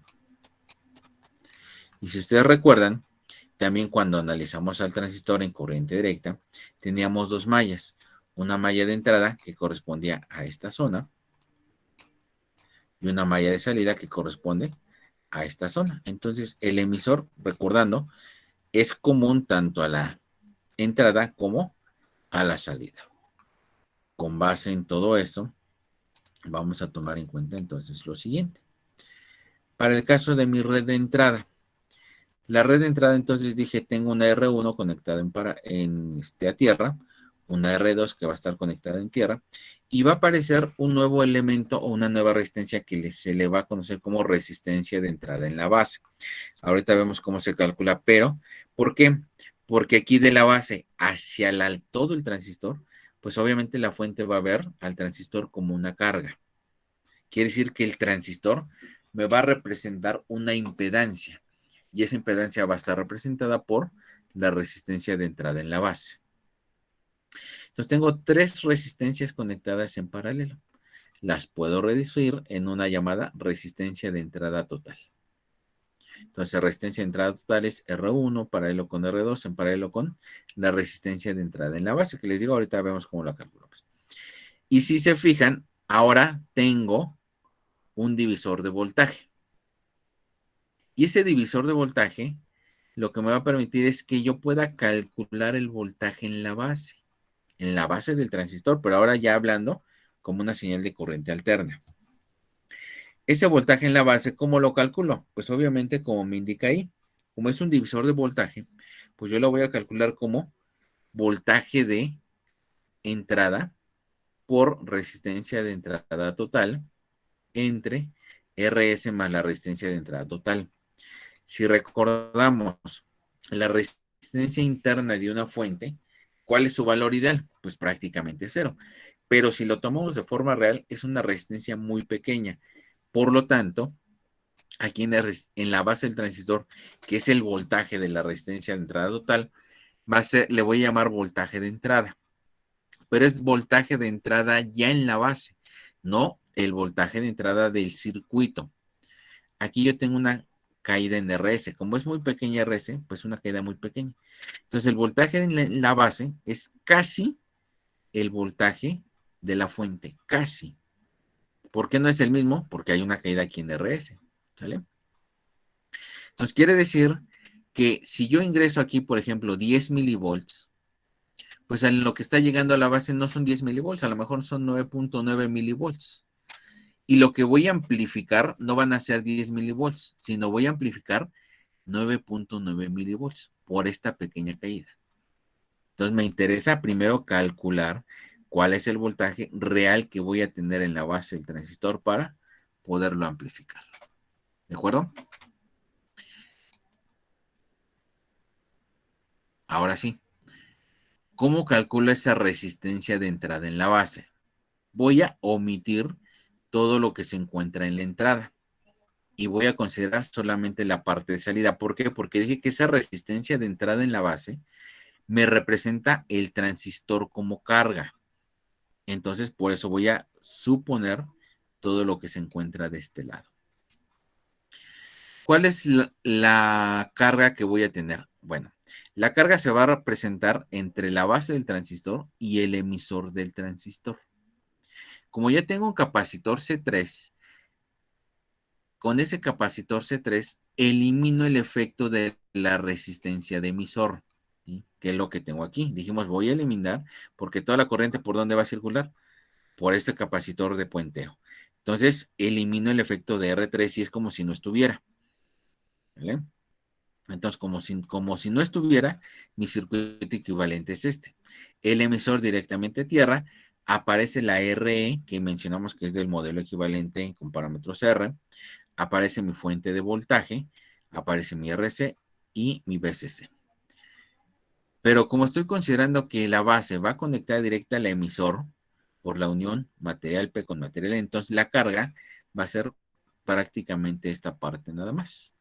A: Y si ustedes recuerdan, también cuando analizamos al transistor en corriente directa, teníamos dos mallas. Una malla de entrada que correspondía a esta zona y una malla de salida que corresponde a esta zona. Entonces, el emisor, recordando, es común tanto a la entrada como a la salida. Con base en todo eso, vamos a tomar en cuenta entonces lo siguiente. Para el caso de mi red de entrada, la red de entrada entonces dije, tengo una R1 conectada a tierra, una R2 que va a estar conectada en tierra, y va a aparecer un nuevo elemento o una nueva resistencia que se le va a conocer como resistencia de entrada en la base. Ahorita vemos cómo se calcula, pero ¿por qué? Porque aquí de la base hacia todo el transistor, pues obviamente la fuente va a ver al transistor como una carga. quiere decir que el transistor me va a representar una impedancia y esa impedancia va a estar representada por la resistencia de entrada en la base. Entonces tengo 3 resistencias conectadas en paralelo. Las puedo reducir en una llamada resistencia de entrada total. Entonces, la resistencia de entrada total es R1 paralelo con R2 en paralelo con la resistencia de entrada en la base, que les digo, ahorita vemos cómo la calculamos. Y si se fijan, ahora tengo un divisor de voltaje. Y ese divisor de voltaje lo que me va a permitir es que yo pueda calcular el voltaje en la base del transistor, pero ahora ya hablando como una señal de corriente alterna. Ese voltaje en la base, ¿cómo lo calculo? Pues obviamente como me indica ahí, como es un divisor de voltaje, pues yo lo voy a calcular como voltaje de entrada por resistencia de entrada total entre RS más la resistencia de entrada total. Si recordamos la resistencia interna de una fuente, ¿cuál es su valor ideal? Pues prácticamente 0. Pero si lo tomamos de forma real, es una resistencia muy pequeña. Por lo tanto, aquí en la base del transistor, que es el voltaje de la resistencia de entrada total, le voy a llamar voltaje de entrada. Pero es voltaje de entrada ya en la base, no el voltaje de entrada del circuito. Aquí yo tengo una caída en RS. Como es muy pequeña RS, pues una caída muy pequeña. Entonces el voltaje en la base es casi el voltaje de la fuente, casi. ¿Por qué no es el mismo? Porque hay una caída aquí en RS, ¿sale? Entonces quiere decir que si yo ingreso aquí, por ejemplo, 10 milivolts, pues en lo que está llegando a la base no son 10 milivolts, a lo mejor son 9.9 milivolts. Y lo que voy a amplificar no van a ser 10 milivolts, sino voy a amplificar 9.9 milivolts por esta pequeña caída. Entonces me interesa primero calcular cuál es el voltaje real que voy a tener en la base del transistor para poderlo amplificar. ¿De acuerdo? Ahora sí, ¿cómo calculo esa resistencia de entrada en la base? Voy a omitir todo lo que se encuentra en la entrada y voy a considerar solamente la parte de salida. ¿Por qué? Porque dije que esa resistencia de entrada en la base me representa el transistor como carga. Entonces, por eso voy a suponer todo lo que se encuentra de este lado. ¿Cuál es la carga que voy a tener? Bueno, la carga se va a representar entre la base del transistor y el emisor del transistor. Como ya tengo un capacitor C3, con ese capacitor C3 elimino el efecto de la resistencia de emisor, ¿sí? Que es lo que tengo aquí. Dijimos, voy a eliminar porque toda la corriente, ¿por dónde va a circular? Por este capacitor de puenteo. Entonces, elimino el efecto de R3 y es como si no estuviera. ¿Vale? Entonces, como si no estuviera, mi circuito equivalente es este. El emisor directamente a tierra, aparece la RE, que mencionamos que es del modelo equivalente con parámetros R, aparece mi fuente de voltaje, aparece mi RC y mi VCC. Pero como estoy considerando que la base va conectada directa al emisor por la unión material P con material E, entonces la carga va a ser prácticamente esta parte nada más.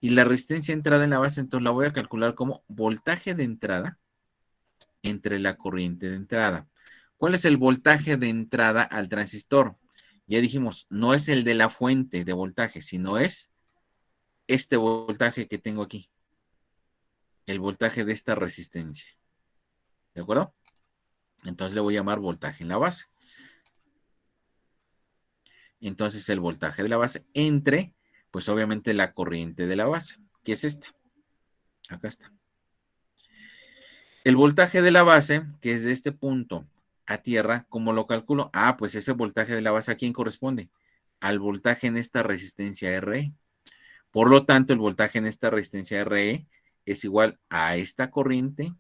A: Y la resistencia de entrada en la base, entonces la voy a calcular como voltaje de entrada entre la corriente de entrada. ¿Cuál es el voltaje de entrada al transistor? Ya dijimos, no es el de la fuente de voltaje, sino es este voltaje que tengo aquí. El voltaje de esta resistencia. ¿De acuerdo? Entonces le voy a llamar voltaje en la base. Entonces el voltaje de la base entre, pues obviamente la corriente de la base, que es esta. Acá está. El voltaje de la base, que es de este punto a tierra, ¿cómo lo calculo? Ah, pues ese voltaje de la base, ¿a quién corresponde? Al voltaje en esta resistencia RE. Por lo tanto, el voltaje en esta resistencia RE es igual a esta corriente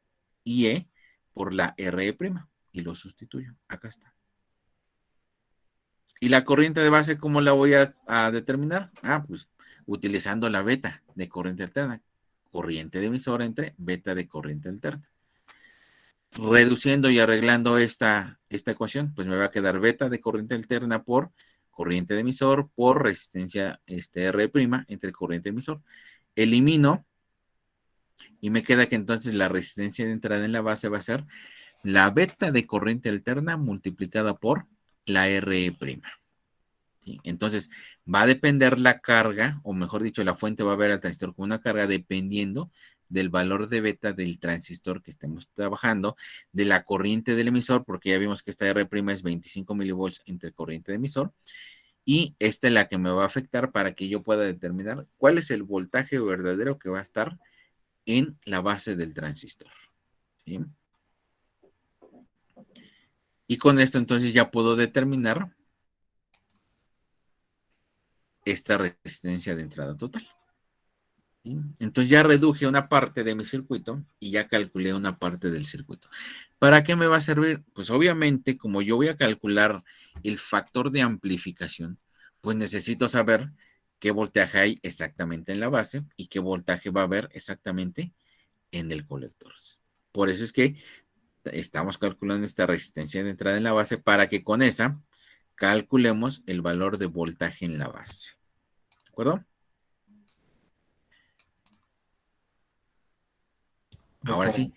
A: IE por la RE', y lo sustituyo. Acá está. ¿Y la corriente de base cómo la voy a determinar? Ah, pues utilizando la beta de corriente alterna. Corriente de emisor entre beta de corriente alterna. Reduciendo y arreglando esta ecuación, pues me va a quedar beta de corriente alterna por corriente de emisor por resistencia R' entre corriente de emisor. Elimino y me queda que entonces la resistencia de entrada en la base va a ser la beta de corriente alterna multiplicada por la Re'. ¿Sí? Entonces, va a depender la carga, o mejor dicho, la fuente va a ver al transistor con una carga dependiendo del valor de beta del transistor que estemos trabajando, de la corriente del emisor, porque ya vimos que esta R' es 25 milivolts entre corriente de emisor, y esta es la que me va a afectar para que yo pueda determinar cuál es el voltaje verdadero que va a estar en la base del transistor. ¿Sí? Y con esto entonces ya puedo determinar esta resistencia de entrada total. ¿Sí? Entonces ya reduje una parte de mi circuito y ya calculé una parte del circuito. ¿Para qué me va a servir? Pues obviamente, como yo voy a calcular el factor de amplificación, pues necesito saber qué voltaje hay exactamente en la base y qué voltaje va a haber exactamente en el colector. Por eso es que estamos calculando esta resistencia de entrada en la base para que con esa calculemos el valor de voltaje en la base. ¿De acuerdo? Ahora sí,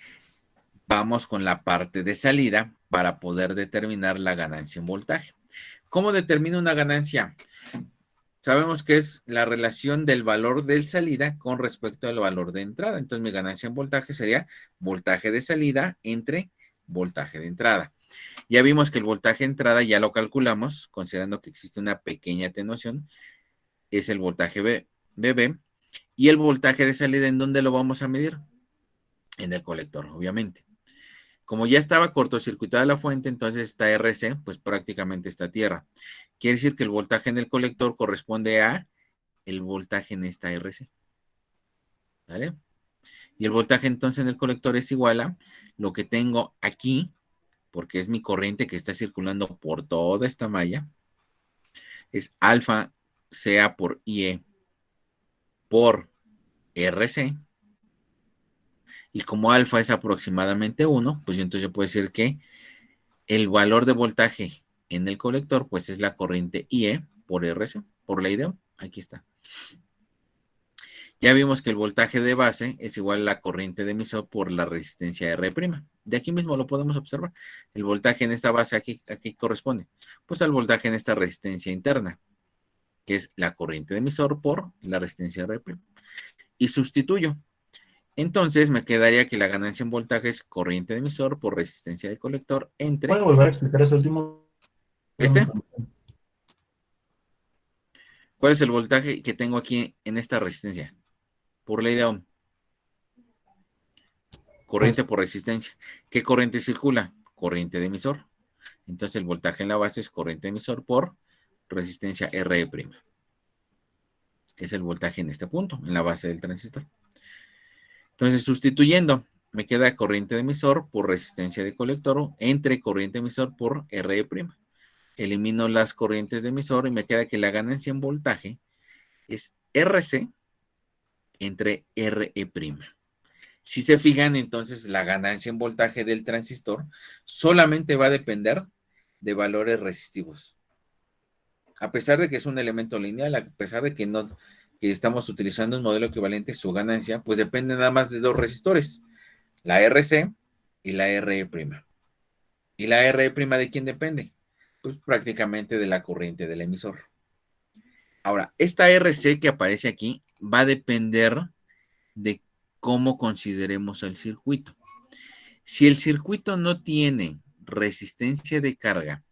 A: vamos con la parte de salida para poder determinar la ganancia en voltaje. ¿Cómo determino una ganancia? Sabemos que es la relación del valor de salida con respecto al valor de entrada. Entonces, mi ganancia en voltaje sería voltaje de salida entre voltaje de entrada. Ya vimos que el voltaje de entrada ya lo calculamos, considerando que existe una pequeña atenuación. Es el voltaje BB. Y el voltaje de salida, ¿en dónde lo vamos a medir? En el colector, obviamente. Como ya estaba cortocircuitada la fuente, entonces esta RC, pues prácticamente está a tierra. Quiere decir que el voltaje en el colector corresponde a el voltaje en esta RC. ¿Vale? Y el voltaje entonces en el colector es igual a lo que tengo aquí, porque es mi corriente que está circulando por toda esta malla. Es alfa CA por IE por RC. Y como alfa es aproximadamente 1, pues entonces yo puedo decir que el valor de voltaje en el colector, pues es la corriente IE por RC, por ley de Ohm. Aquí está. Ya vimos que el voltaje de base es igual a la corriente de emisor por la resistencia R'. De aquí mismo lo podemos observar. El voltaje en esta base aquí corresponde, pues al voltaje en esta resistencia interna, que es la corriente de emisor por la resistencia R'. Y sustituyo. Entonces me quedaría que la ganancia en voltaje es corriente de emisor por resistencia de colector entre...
D: ¿Puedo volver a explicar ese último?
A: ¿Cuál es el voltaje que tengo aquí en esta resistencia? Por ley de Ohm. Corriente por resistencia. ¿Qué corriente circula? Corriente de emisor. Entonces el voltaje en la base es corriente de emisor por resistencia R', que es el voltaje en este punto, en la base del transistor. Entonces, sustituyendo, me queda corriente de emisor por resistencia de colector entre corriente de emisor por R'. Elimino las corrientes de emisor y me queda que la ganancia en voltaje es RC entre R'. Si se fijan, entonces la ganancia en voltaje del transistor solamente va a depender de valores resistivos. A pesar de que es un elemento lineal, a pesar de que no... que estamos utilizando un modelo equivalente, su ganancia, pues depende nada más de dos resistores, la RC y la R'. ¿Y la R' de quién depende? Pues prácticamente de la corriente del emisor. Ahora, esta RC que aparece aquí va a depender de cómo consideremos el circuito. Si el circuito no tiene resistencia de carga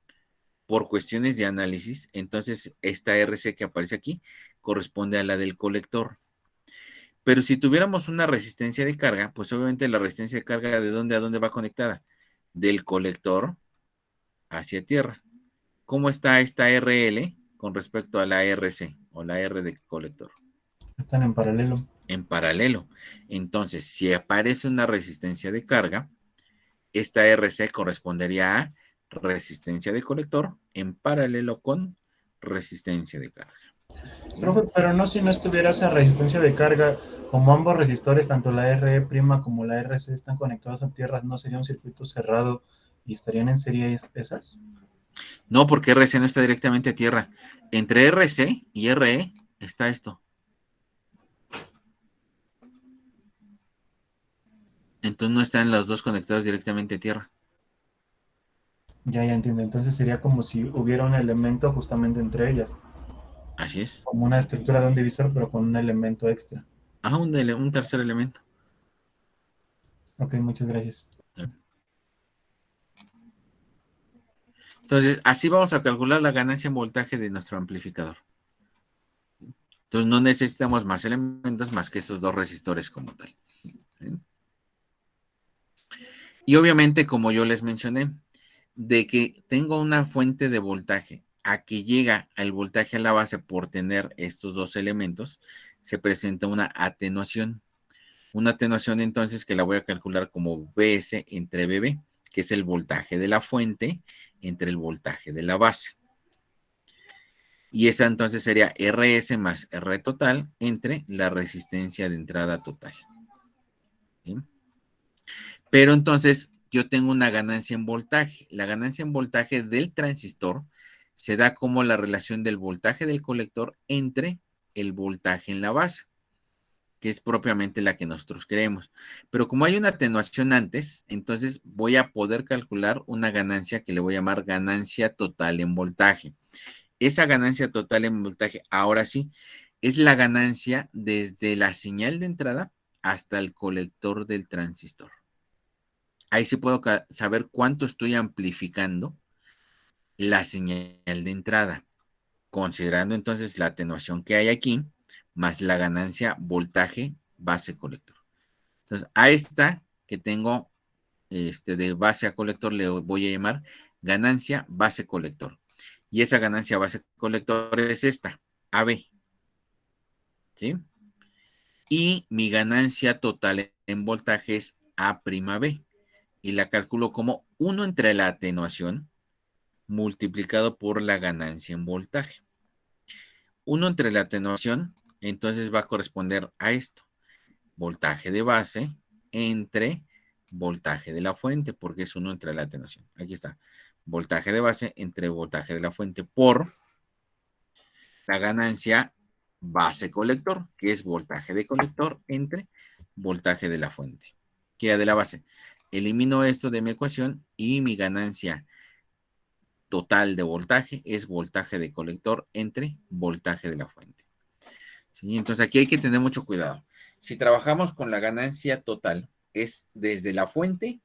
A: por cuestiones de análisis, entonces esta RC que aparece aquí corresponde a la del colector. Pero si tuviéramos una resistencia de carga, pues obviamente la resistencia de carga, ¿de dónde a dónde va conectada? Del colector hacia tierra. ¿Cómo está esta RL con respecto a la RC o la R de colector?
D: Están en paralelo.
A: En paralelo. Entonces, si aparece una resistencia de carga, esta RC correspondería a resistencia de colector en paralelo con resistencia de carga.
D: Profe, pero no si no estuviera esa resistencia de carga, como ambos resistores, tanto la R' como la RC están conectados a tierra, ¿no sería un circuito cerrado y estarían en serie esas?
A: No, porque RC no está directamente a tierra. Entre RC y RE está esto. Entonces no están los dos conectados directamente a tierra.
D: Ya entiendo. Entonces sería como si hubiera un elemento justamente entre ellas.
A: Así es.
D: Como una estructura de un divisor, pero con un elemento extra.
A: Ah, un tercer elemento.
D: Ok, muchas gracias.
A: Entonces, así vamos a calcular la ganancia en voltaje de nuestro amplificador. Entonces, no necesitamos más elementos más que estos dos resistores como tal. ¿Sí? Y obviamente, como yo les mencioné, de que tengo una fuente de voltaje a que llega al voltaje a la base por tener estos dos elementos, se presenta una atenuación. Una atenuación entonces que la voy a calcular como Bs entre Bb, que es el voltaje de la fuente entre el voltaje de la base. Y esa entonces sería Rs más R total entre la resistencia de entrada total. ¿Sí? Pero entonces yo tengo una ganancia en voltaje. La ganancia en voltaje del transistor se da como la relación del voltaje del colector entre el voltaje en la base, que es propiamente la que nosotros queremos. Pero como hay una atenuación antes, entonces voy a poder calcular una ganancia que le voy a llamar ganancia total en voltaje. Esa ganancia total en voltaje, ahora sí, es la ganancia desde la señal de entrada hasta el colector del transistor. Ahí sí puedo saber cuánto estoy amplificando la señal de entrada, considerando entonces la atenuación que hay aquí, más la ganancia voltaje base colector. Entonces, a esta que tengo de base a colector le voy a llamar ganancia base colector. Y esa ganancia base colector es esta, AB. ¿Sí? Y mi ganancia total en voltaje es A'B. Y la calculo como 1 entre la atenuación multiplicado por la ganancia en voltaje. 1 entre la atenuación, entonces va a corresponder a esto. Voltaje de base entre voltaje de la fuente, porque es 1 entre la atenuación. Aquí está. Voltaje de base entre voltaje de la fuente por la ganancia base colector, que es voltaje de colector entre voltaje de la fuente. Queda de la base. Elimino esto de mi ecuación y mi ganancia total de voltaje es voltaje de colector entre voltaje de la fuente. ¿Sí? Entonces aquí hay que tener mucho cuidado. Si trabajamos con la ganancia total, es desde la fuente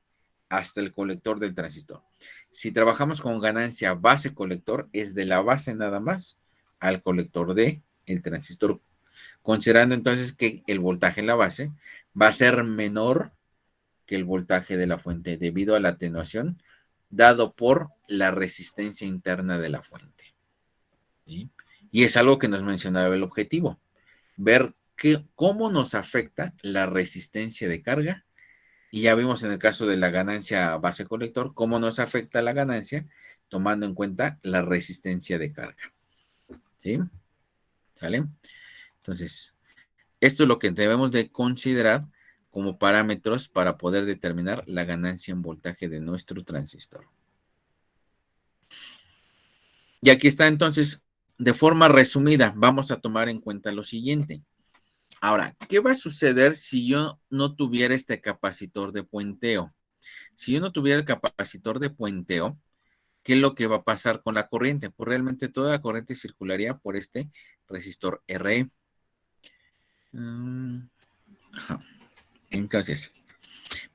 A: hasta el colector del transistor. Si trabajamos con ganancia base colector, es de la base nada más al colector del transistor, considerando entonces que el voltaje en la base va a ser menor que el voltaje de la fuente debido a la atenuación dado por la resistencia interna de la fuente. ¿Sí? Y es algo que nos mencionaba el objetivo, ver cómo nos afecta la resistencia de carga. Y ya vimos en el caso de la ganancia base colector, cómo nos afecta la ganancia, tomando en cuenta la resistencia de carga. ¿Sí? ¿Sale? Entonces, esto es lo que debemos de considerar como parámetros para poder determinar la ganancia en voltaje de nuestro transistor. Y aquí está entonces, de forma resumida, vamos a tomar en cuenta lo siguiente. Ahora, ¿qué va a suceder si yo no tuviera este capacitor de puenteo? Si yo no tuviera el capacitor de puenteo, ¿qué es lo que va a pasar con la corriente? Pues realmente toda la corriente circularía por este resistor RE. Entonces,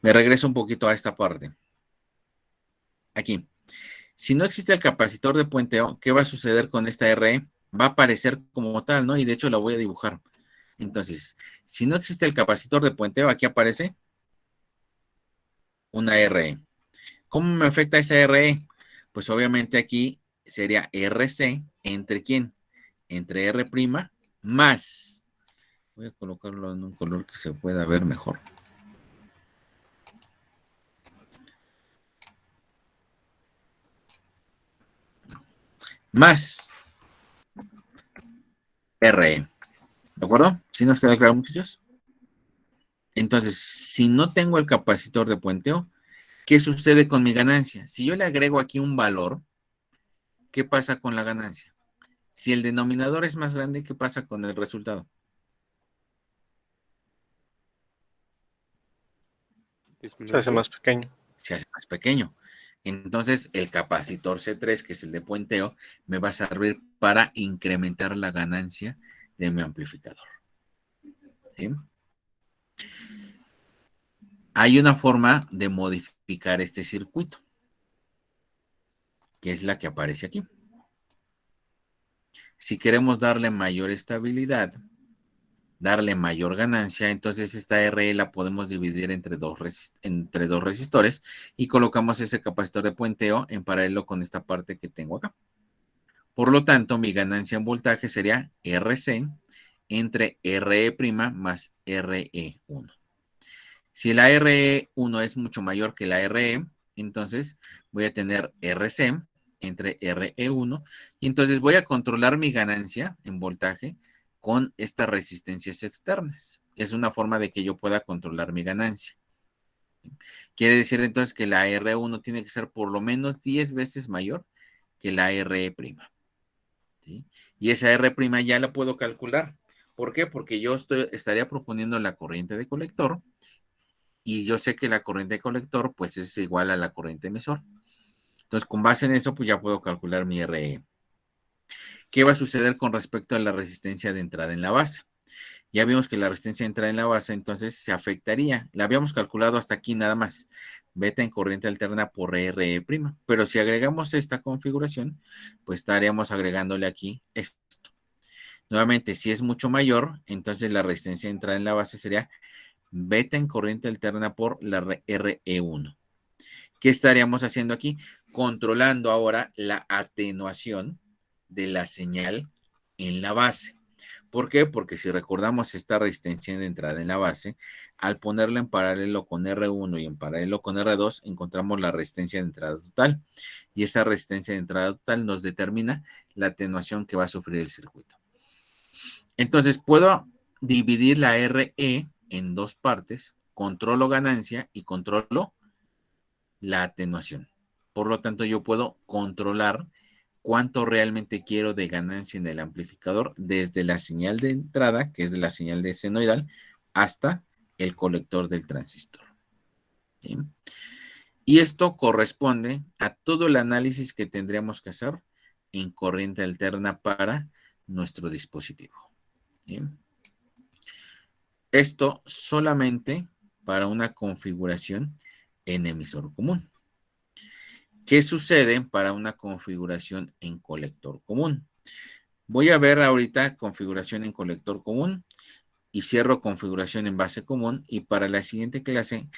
A: me regreso un poquito a esta parte. Aquí. Si no existe el capacitor de puenteo, ¿qué va a suceder con esta RE? Va a aparecer como tal, ¿no? Y de hecho la voy a dibujar. Entonces, si no existe el capacitor de puenteo, aquí aparece una RE. ¿Cómo me afecta esa RE? Pues obviamente aquí sería RC entre ¿quién? Entre R' más. Voy a colocarlo en un color que se pueda ver mejor. Más RE. ¿De acuerdo? ¿Sí nos queda claro, muchachos? Entonces, si no tengo el capacitor de puenteo, ¿qué sucede con mi ganancia? Si yo le agrego aquí un valor, ¿qué pasa con la ganancia? Si el denominador es más grande, ¿qué pasa con el resultado?
C: Se hace más pequeño.
A: Se hace más pequeño. Entonces, el capacitor C3, que es el de puenteo, me va a servir para incrementar la ganancia de mi amplificador. ¿Sí? Hay una forma de modificar este circuito, que es la que aparece aquí. Si queremos darle mayor estabilidad, darle mayor ganancia, entonces esta RE la podemos dividir entre dos resistores y colocamos ese capacitor de puenteo en paralelo con esta parte que tengo acá. Por lo tanto, mi ganancia en voltaje sería RC entre RE' más RE1. Si la RE1 es mucho mayor que la RE, entonces voy a tener RC entre RE1 y entonces voy a controlar mi ganancia en voltaje con estas resistencias externas. Es una forma de que yo pueda controlar mi ganancia. Quiere decir entonces que la R1 tiene que ser por lo menos 10 veces mayor que la RE'. ¿Sí? Y esa R' ya la puedo calcular. ¿Por qué? Porque yo estaría proponiendo la corriente de colector y yo sé que la corriente de colector pues es igual a la corriente emisor. Entonces, con base en eso, pues ya puedo calcular mi RE. ¿Qué va a suceder con respecto a la resistencia de entrada en la base? Ya vimos que la resistencia de entrada en la base entonces se afectaría. La habíamos calculado hasta aquí nada más. Beta en corriente alterna por RE'. Pero si agregamos esta configuración, pues estaríamos agregándole aquí esto. Nuevamente, si es mucho mayor, entonces la resistencia de entrada en la base sería beta en corriente alterna por la RE1. ¿Qué estaríamos haciendo aquí? Controlando ahora la atenuación de la señal en la base. ¿Por qué? Porque si recordamos esta resistencia de entrada en la base, al ponerla en paralelo con R1 y en paralelo con R2, encontramos la resistencia de entrada total. Y esa resistencia de entrada total nos determina la atenuación que va a sufrir el circuito. Entonces, puedo dividir la RE en dos partes, controlo ganancia y controlo la atenuación. Por lo tanto, yo puedo controlar cuánto realmente quiero de ganancia en el amplificador desde la señal de entrada, que es de la señal de senoidal, hasta el colector del transistor. ¿Sí? Y esto corresponde a todo el análisis que tendríamos que hacer en corriente alterna para nuestro dispositivo. ¿Sí? Esto solamente para una configuración en emisor común. ¿Qué sucede para una configuración en colector común? Voy a ver ahorita configuración en colector común y cierro configuración en base común y para la siguiente clase,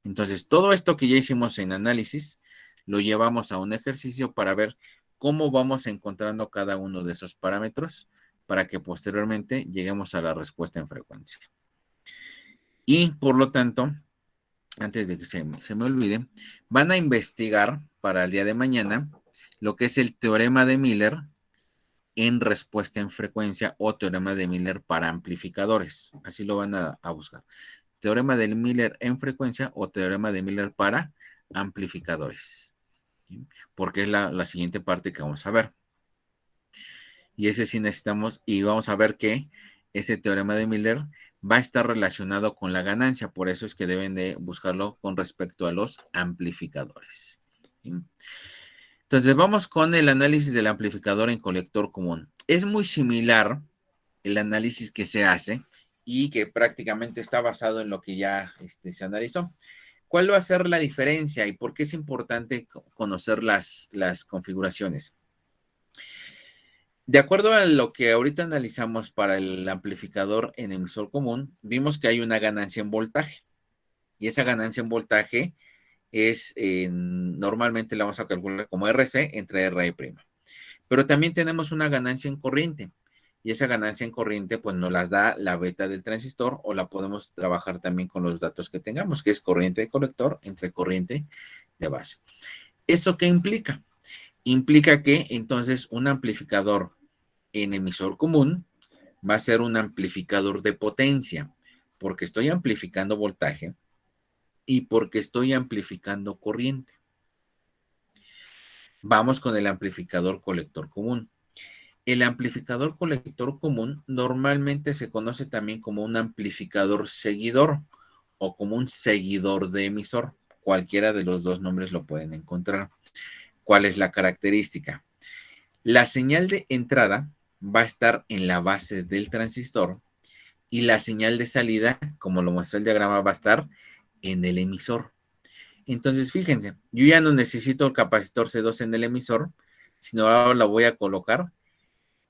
A: entonces todo esto que ya hicimos en análisis, lo llevamos a un ejercicio para ver cómo vamos encontrando cada uno de esos parámetros para que posteriormente lleguemos a la respuesta en frecuencia. Y por lo tanto, antes de que se me olvide, van a investigar para el día de mañana lo que es el teorema de Miller en respuesta en frecuencia o teorema de Miller para amplificadores. Así lo van a buscar. Teorema de Miller en frecuencia o teorema de Miller para amplificadores. ¿Sí? Porque es la siguiente parte que vamos a ver. Y ese sí necesitamos, y vamos a ver que ese teorema de Miller va a estar relacionado con la ganancia, por eso es que deben de buscarlo con respecto a los amplificadores. ¿Sí? Entonces vamos con el análisis del amplificador en colector común. Es muy similar el análisis que se hace y que prácticamente está basado en lo que ya se analizó. ¿Cuál va a ser la diferencia y por qué es importante conocer las configuraciones? De acuerdo a lo que ahorita analizamos para el amplificador en emisor común, vimos que hay una ganancia en voltaje. Y esa ganancia en voltaje es, normalmente la vamos a calcular como RC entre RE'. Pero también tenemos una ganancia en corriente. Y esa ganancia en corriente, pues nos las da la beta del transistor o la podemos trabajar también con los datos que tengamos, que es corriente de colector entre corriente de base. ¿Eso qué implica? Implica que entonces un amplificador en emisor común va a ser un amplificador de potencia, porque estoy amplificando voltaje y porque estoy amplificando corriente. Vamos con el amplificador colector común. El amplificador colector común normalmente se conoce también como un amplificador seguidor o como un seguidor de emisor. Cualquiera de los dos nombres lo pueden encontrar. ¿Cuál es la característica? La señal de entrada va a estar en la base del transistor y la señal de salida, como lo muestra el diagrama, va a estar en el emisor. Entonces, fíjense, yo ya no necesito el capacitor C2 en el emisor, sino ahora lo voy a colocar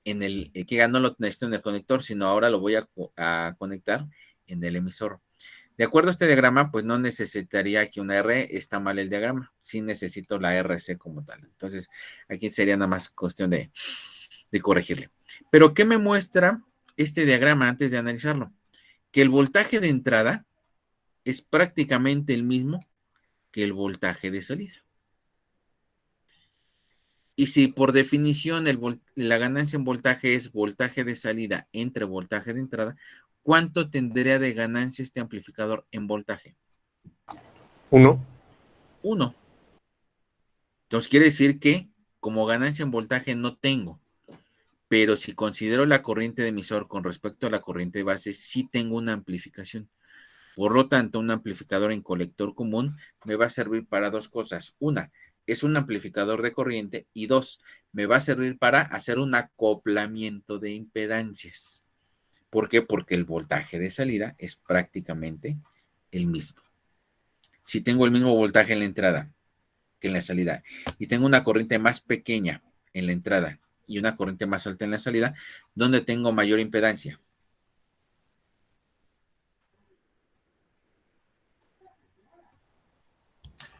A: en el, que ya no lo necesito en el conector, sino ahora lo voy a conectar en el emisor. De acuerdo a este diagrama, pues no necesitaría aquí una R, está mal el diagrama, sí necesito la RC como tal. Entonces, aquí sería nada más cuestión de corregirle. Pero, ¿qué me muestra este diagrama antes de analizarlo? Que el voltaje de entrada es prácticamente el mismo que el voltaje de salida. Y si por definición la ganancia en voltaje es voltaje de salida entre voltaje de entrada, ¿cuánto tendría de ganancia este amplificador en voltaje?
C: 1.
A: 1. Entonces quiere decir que como ganancia en voltaje no tengo, pero si considero la corriente de emisor con respecto a la corriente de base, sí tengo una amplificación. Por lo tanto, un amplificador en colector común me va a servir para dos cosas. Una, es un amplificador de corriente y dos, me va a servir para hacer un acoplamiento de impedancias. ¿Por qué? Porque el voltaje de salida es prácticamente el mismo. Si tengo el mismo voltaje en la entrada que en la salida y tengo una corriente más pequeña en la entrada y una corriente más alta en la salida, ¿dónde tengo mayor impedancia?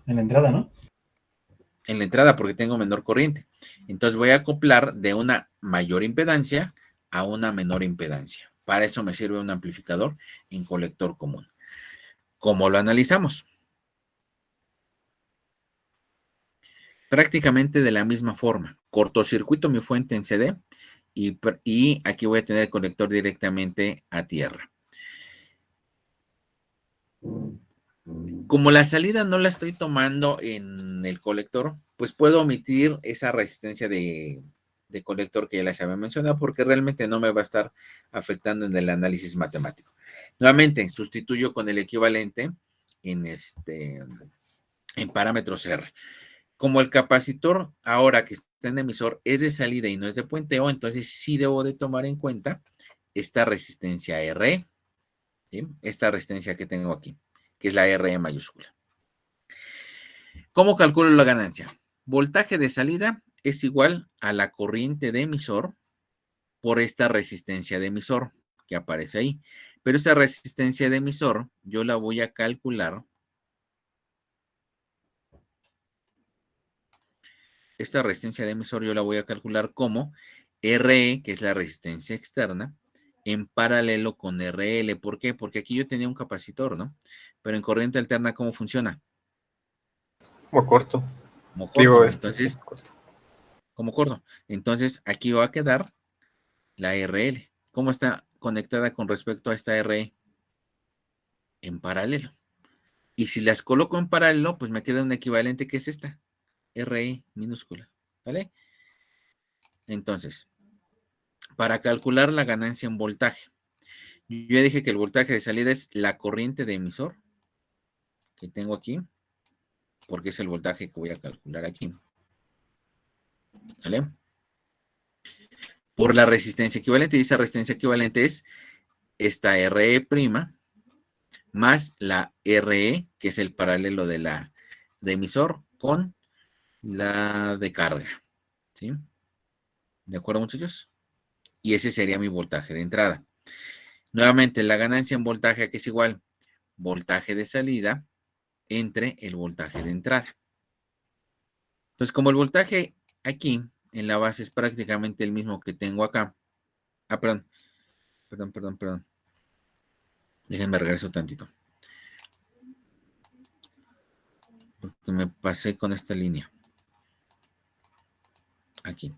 D: En la entrada, ¿no?
A: En la entrada porque tengo menor corriente. Entonces voy a acoplar de una mayor impedancia a una menor impedancia. Para eso me sirve un amplificador en colector común. ¿Cómo lo analizamos? Prácticamente de la misma forma. Cortocircuito mi fuente en CD y aquí voy a tener el conector directamente a tierra. Como la salida no la estoy tomando en el colector, pues puedo omitir esa resistencia de colector que ya les había mencionado porque realmente no me va a estar afectando en el análisis matemático. Nuevamente, sustituyo con el equivalente en parámetros R. Como el capacitor ahora que está en emisor es de salida y no es de puenteo, entonces sí debo de tomar en cuenta esta resistencia R, ¿sí? Esta resistencia que tengo aquí, que es la RE mayúscula. ¿Cómo calculo la ganancia? Voltaje de salida es igual a la corriente de emisor por esta resistencia de emisor que aparece ahí. Pero esa resistencia de emisor yo la voy a calcular. Esta resistencia de emisor yo la voy a calcular como RE, que es la resistencia externa, en paralelo con RL. ¿Por qué? Porque aquí yo tenía un capacitor, ¿no? Pero en corriente alterna, ¿cómo funciona?
C: Como corto.
A: Como corto.
C: Digo,
A: Entonces,
C: sí, corto.
A: como corto. Entonces, aquí va a quedar la RL. ¿Cómo está conectada con respecto a esta RE? En paralelo. Y si las coloco en paralelo, pues me queda un equivalente que es esta, RE minúscula, ¿vale? Entonces, para calcular la ganancia en voltaje, yo ya dije que el voltaje de salida es la corriente de emisor que tengo aquí, porque es el voltaje que voy a calcular aquí, ¿vale? Por la resistencia equivalente, y esa resistencia equivalente es esta RE' más la RE, que es el paralelo de la de emisor, con la de carga, ¿sí? ¿De acuerdo, muchachos? Y ese sería mi voltaje de entrada. Nuevamente, la ganancia en voltaje que es igual voltaje de salida entre el voltaje de entrada. Entonces, como el voltaje aquí en la base es prácticamente el mismo que tengo acá. Ah, perdón. Déjenme regreso tantito. Porque me pasé con esta línea. Aquí.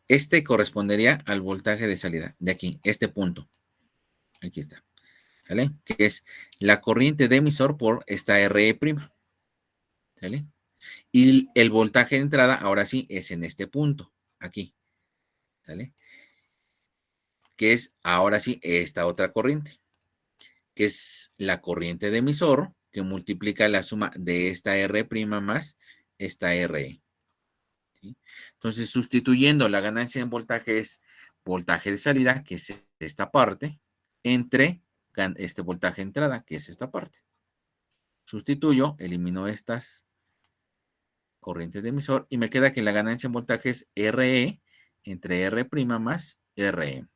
A: Este correspondería al voltaje de salida. De aquí, este punto. Aquí está. ¿Sale? Que es la corriente de emisor por esta RE'. ¿Sale? Y el voltaje de entrada, ahora sí, es en este punto, aquí, ¿sale? Que es, ahora sí, esta otra corriente, que es la corriente de emisor, que multiplica la suma de esta R' más esta RE. ¿Sí? Entonces, sustituyendo la ganancia en voltaje es voltaje de salida, que es esta parte, entre este voltaje de entrada, que es esta parte. Sustituyo, elimino estas corrientes de emisor y me queda que la ganancia en voltaje es RE entre R' más RE.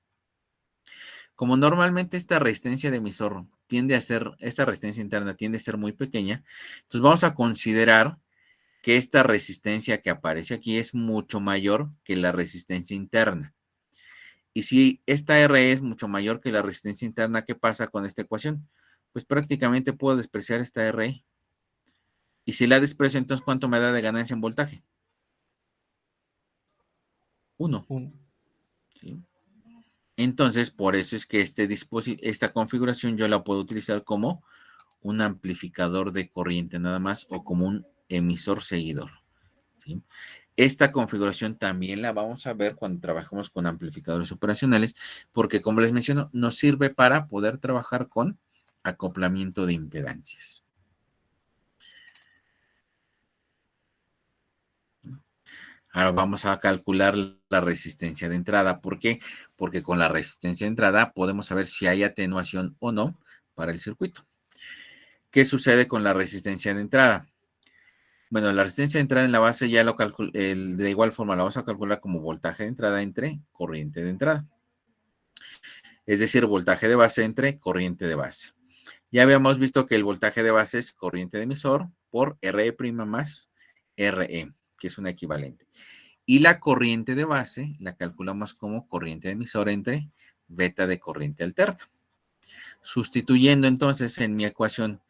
A: Como normalmente esta resistencia de emisor tiende a ser, esta resistencia interna tiende a ser muy pequeña, entonces vamos a considerar que esta resistencia que aparece aquí es mucho mayor que la resistencia interna. Y si esta R es mucho mayor que la resistencia interna, ¿qué pasa con esta ecuación? Pues prácticamente puedo despreciar esta RE. Y si la desprecio, entonces ¿cuánto me da de ganancia en voltaje? 1. ¿Sí? Entonces, por eso es que esta configuración yo la puedo utilizar como un amplificador de corriente nada más o como un emisor seguidor. ¿Sí? Esta configuración también la vamos a ver cuando trabajamos con amplificadores operacionales, porque como les menciono, nos sirve para poder trabajar con acoplamiento de impedancias. Ahora vamos a calcular la resistencia de entrada. ¿Por qué? Porque con la resistencia de entrada podemos saber si hay atenuación o no para el circuito. ¿Qué sucede con la resistencia de entrada? Bueno, la resistencia de entrada en la base ya lo de igual forma la vamos a calcular como voltaje de entrada entre corriente de entrada. Es decir, voltaje de base entre corriente de base. Ya habíamos visto que el voltaje de base es corriente de emisor por RE' más RE, que es un equivalente. Y la corriente de base la calculamos como corriente de emisor entre beta de corriente alterna. Sustituyendo entonces en mi ecuación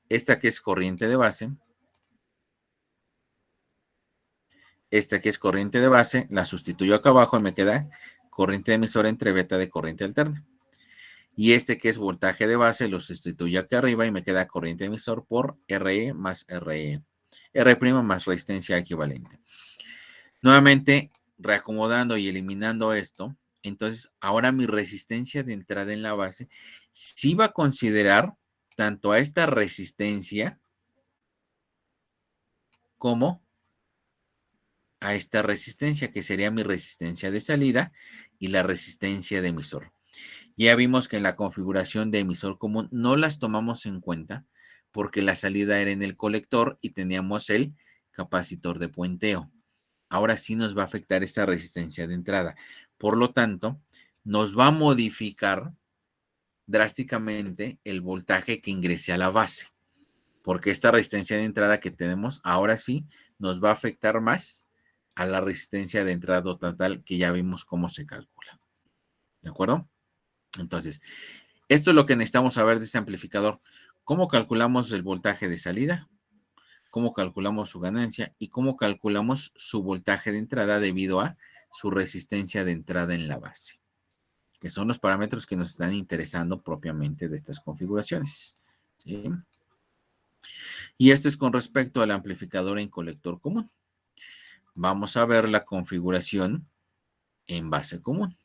A: esta que es corriente de base, esta que es corriente de base, la sustituyo acá abajo y me queda corriente de emisor entre beta de corriente alterna. Y este que es voltaje de base lo sustituyo acá arriba y me queda corriente de emisor por RE más RE. R' más resistencia equivalente. Nuevamente, reacomodando y eliminando esto, entonces ahora mi resistencia de entrada en la base sí va a considerar tanto a esta resistencia como a esta resistencia, que sería mi resistencia de salida y la resistencia de emisor. Ya vimos que en la configuración de emisor común no las tomamos en cuenta porque la salida era en el colector y teníamos el capacitor de puenteo. Ahora sí nos va a afectar esta resistencia de entrada. Por lo tanto, nos va a modificar drásticamente el voltaje que ingrese a la base, porque esta resistencia de entrada que tenemos ahora sí nos va a afectar más a la resistencia de entrada total que ya vimos cómo se calcula. ¿De acuerdo? Entonces, esto es lo que necesitamos saber de este amplificador. ¿Cómo calculamos el voltaje de salida? ¿Cómo calculamos su ganancia? Y cómo calculamos su voltaje de entrada debido a su resistencia de entrada en la base, que son los parámetros que nos están interesando propiamente de estas configuraciones. ¿Sí? Y esto es con respecto al amplificador en colector común. Vamos a ver la configuración en base común.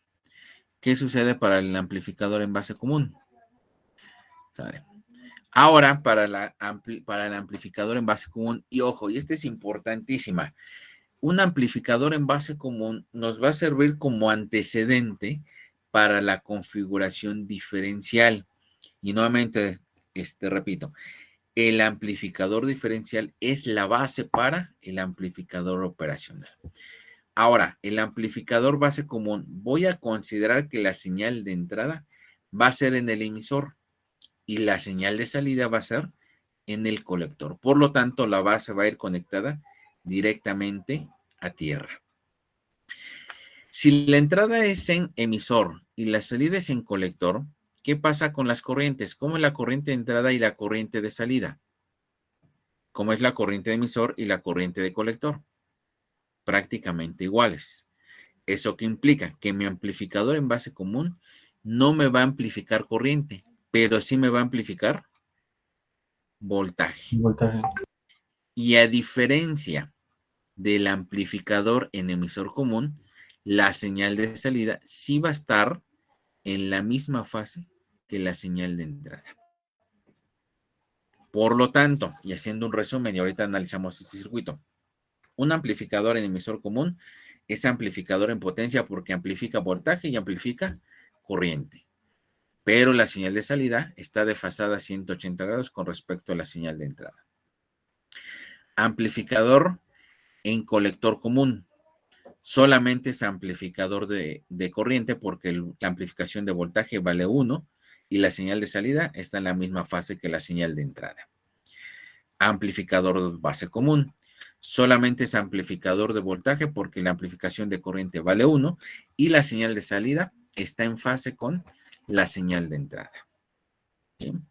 A: ¿Qué sucede para el amplificador en base común? ¿Sale? Ahora, para el amplificador en base común, y ojo, y esta es importantísima, un amplificador en base común nos va a servir como antecedente para la configuración diferencial. Y nuevamente, repito, el amplificador diferencial es la base para el amplificador operacional. Ahora, el amplificador base común, voy a considerar que la señal de entrada va a ser en el emisor y la señal de salida va a ser en el colector. Por lo tanto, la base va a ir conectada directamente a tierra. Si la entrada es en emisor y la salida es en colector, ¿qué pasa con las corrientes? ¿Cómo es la corriente de entrada y la corriente de salida? ¿Cómo es la corriente de emisor y la corriente de colector? Prácticamente iguales. ¿Eso qué implica? Que mi amplificador en base común no me va a amplificar corriente, pero sí me va a amplificar voltaje. Y a diferencia del amplificador en emisor común, la señal de salida sí va a estar en la misma fase que la señal de entrada. Por lo tanto, y haciendo un resumen, y ahorita analizamos este circuito, un amplificador en emisor común es amplificador en potencia porque amplifica voltaje y amplifica corriente. Pero la señal de salida está desfasada a 180 grados con respecto a la señal de entrada. Amplificador en colector común. Solamente es amplificador de corriente porque la amplificación de voltaje vale 1 y la señal de salida está en la misma fase que la señal de entrada. Amplificador base común. Solamente es amplificador de voltaje porque la amplificación de corriente vale 1 y la señal de salida está en fase con la señal de entrada. Bien.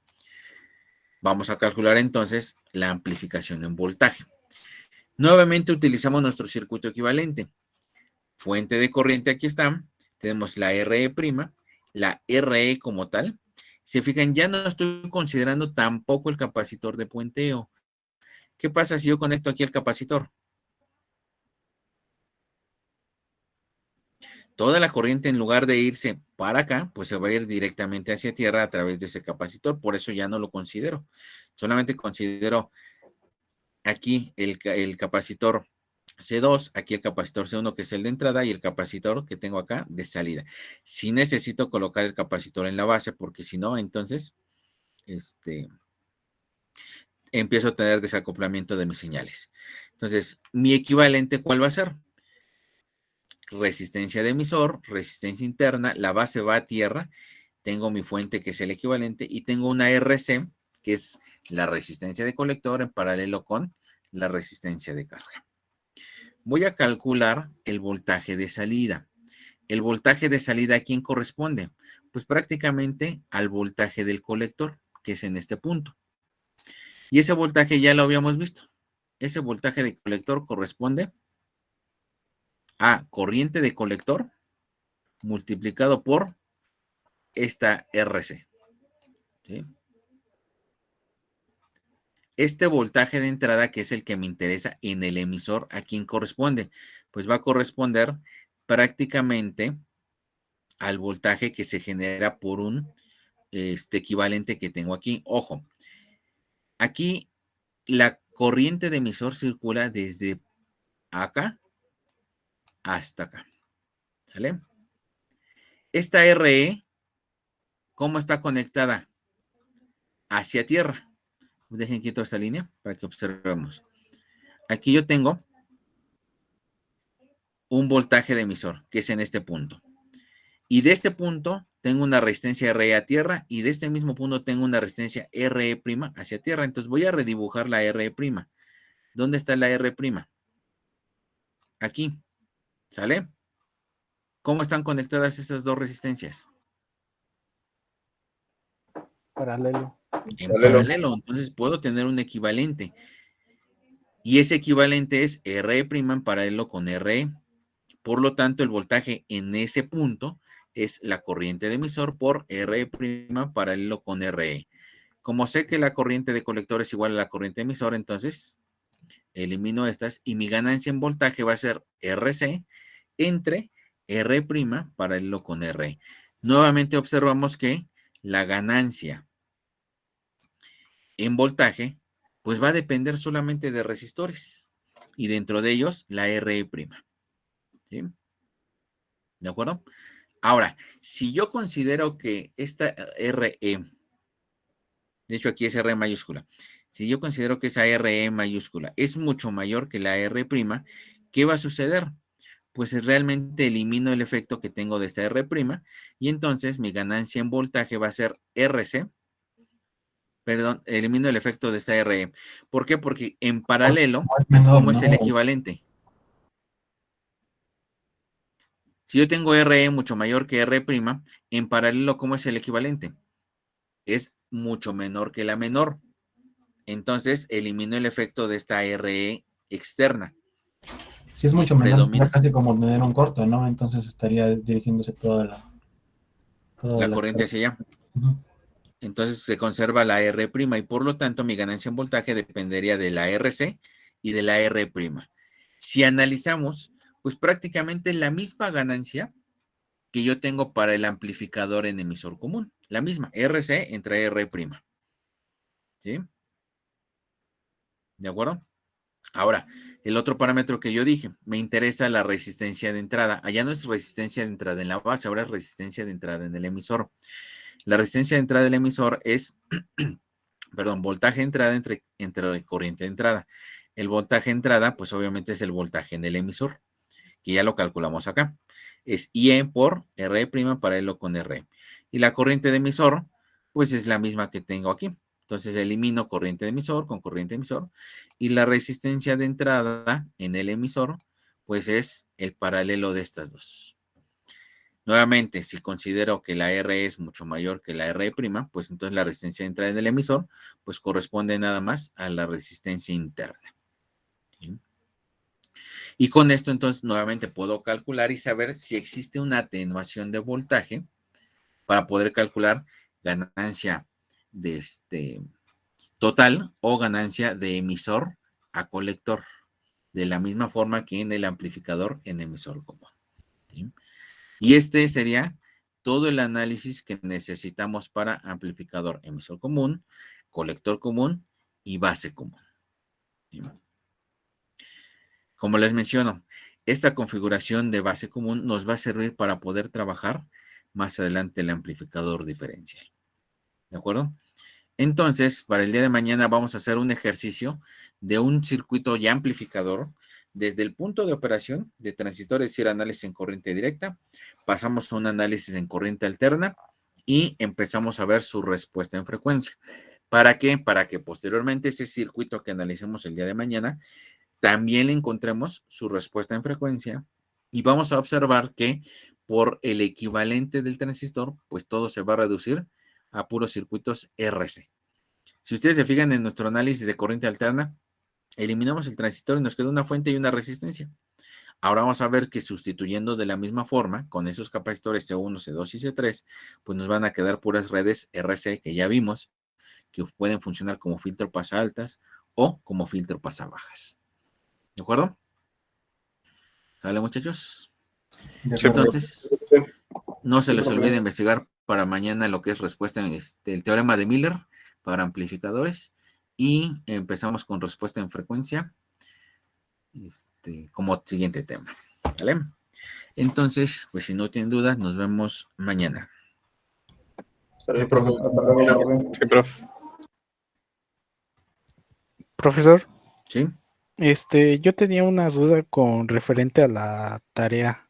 A: Vamos a calcular entonces la amplificación en voltaje. Nuevamente utilizamos nuestro circuito equivalente. Fuente de corriente, aquí está. Tenemos la RE', la RE como tal. Se fijan, ya no estoy considerando tampoco el capacitor de puenteo. ¿Qué pasa si yo conecto aquí el capacitor? Toda la corriente, en lugar de irse para acá, pues se va a ir directamente hacia tierra a través de ese capacitor. Por eso ya no lo considero. Solamente considero aquí el capacitor C2, aquí el capacitor C1, que es el de entrada, y el capacitor que tengo acá de salida. Sí necesito colocar el capacitor en la base, porque si no, entonces, empiezo a tener desacoplamiento de mis señales. Entonces, mi equivalente, ¿cuál va a ser? Resistencia de emisor, resistencia interna, la base va a tierra, tengo mi fuente que es el equivalente y tengo una RC, que es la resistencia de colector en paralelo con la resistencia de carga. Voy a calcular el voltaje de salida. El voltaje de salida, ¿a quién corresponde? Pues prácticamente al voltaje del colector, que es en este punto. Y ese voltaje ya lo habíamos visto. Ese voltaje de colector corresponde a corriente de colector multiplicado por esta RC. ¿Sí? Este voltaje de entrada, que es el que me interesa en el emisor, ¿a quién corresponde? Pues va a corresponder prácticamente al voltaje que se genera por un equivalente que tengo aquí. Ojo, aquí la corriente de emisor circula desde acá hasta acá. ¿Sale? Esta RE, ¿cómo está conectada? Hacia tierra. Dejen quieto esta línea para que observemos. Aquí yo tengo un voltaje de emisor, que es en este punto. Y de este punto tengo una resistencia RE a tierra y de este mismo punto tengo una resistencia RE' hacia tierra. Entonces voy a redibujar la RE'. ¿Dónde está la RE'? Aquí. ¿Sale? ¿Cómo están conectadas esas dos resistencias?
B: Paralelo.
A: En paralelo. Entonces puedo tener un equivalente. Y ese equivalente es RE' en paralelo con RE. Por lo tanto, el voltaje en ese punto es la corriente de emisor por RE' paralelo con RE. Como sé que la corriente de colector es igual a la corriente de emisor, entonces elimino estas y mi ganancia en voltaje va a ser RC entre R' paralelo con RE. Nuevamente observamos que la ganancia en voltaje pues va a depender solamente de resistores y dentro de ellos la RE'. ¿Sí? ¿De acuerdo? Ahora, si yo considero que esta RE, de hecho aquí es R mayúscula, si yo considero que esa RE mayúscula es mucho mayor que la R', ¿qué va a suceder? Pues realmente elimino el efecto que tengo de esta R' y entonces mi ganancia en voltaje va a ser RC, perdón, elimino el efecto de esta RE. ¿Por qué? Porque en paralelo, ¿cómo es el equivalente? Si yo tengo RE mucho mayor que R', en paralelo, ¿cómo es el equivalente? Es mucho menor que la menor. Entonces, elimino el efecto de esta RE externa.
D: Si es mucho menor, sería casi como tener un corto, ¿no? Entonces estaría dirigiéndose toda la
A: corriente hacia allá. Entonces se conserva la R' y por lo tanto mi ganancia en voltaje dependería de la RC y de la R'. Si analizamos, pues prácticamente la misma ganancia que yo tengo para el amplificador en emisor común. La misma, RC entre R'. ¿Sí? ¿De acuerdo? Ahora, el otro parámetro que yo dije, me interesa la resistencia de entrada. Allá no es resistencia de entrada en la base, ahora es resistencia de entrada en el emisor. La resistencia de entrada del emisor es, perdón, voltaje de entrada entre corriente de entrada. El voltaje de entrada, pues obviamente es el voltaje en el emisor, que ya lo calculamos acá. Es IE por R' paralelo con R. Y la corriente de emisor, pues es la misma que tengo aquí. Entonces elimino corriente de emisor con corriente de emisor. Y la resistencia de entrada en el emisor, pues es el paralelo de estas dos. Nuevamente, si considero que la R es mucho mayor que la R', pues entonces la resistencia de entrada en el emisor, pues corresponde nada más a la resistencia interna. ¿Sí? Y con esto entonces nuevamente puedo calcular y saber si existe una atenuación de voltaje para poder calcular ganancia de total o ganancia de emisor a colector, de la misma forma que en el amplificador en emisor común. ¿Sí? Y este sería todo el análisis que necesitamos para amplificador emisor común, colector común y base común. ¿Sí? Como les menciono, esta configuración de base común nos va a servir para poder trabajar más adelante el amplificador diferencial. ¿De acuerdo? Entonces, para el día de mañana vamos a hacer un ejercicio de un circuito ya amplificador desde el punto de operación de transistores, es decir, análisis en corriente directa, pasamos a un análisis en corriente alterna y empezamos a ver su respuesta en frecuencia. ¿Para qué? Para que posteriormente ese circuito que analicemos el día de mañana también le encontremos su respuesta en frecuencia y vamos a observar que por el equivalente del transistor, pues todo se va a reducir a puros circuitos RC. Si ustedes se fijan en nuestro análisis de corriente alterna, eliminamos el transistor y nos queda una fuente y una resistencia. Ahora vamos a ver que sustituyendo de la misma forma, con esos capacitores C1, C2 y C3, pues nos van a quedar puras redes RC que ya vimos, que pueden funcionar como filtro pasa altas o como filtro pasa bajas. ¿De acuerdo? ¿Sale, muchachos? Entonces, no se les olvide investigar para mañana lo que es respuesta en el teorema de Miller para amplificadores y empezamos con respuesta en frecuencia como siguiente tema. ¿Vale? Entonces, pues si no tienen dudas, nos vemos mañana.
C: Sí, profe. Sí, profe.
B: Profesor,
A: ¿Sí?
B: yo tenía una duda con referente a la tarea.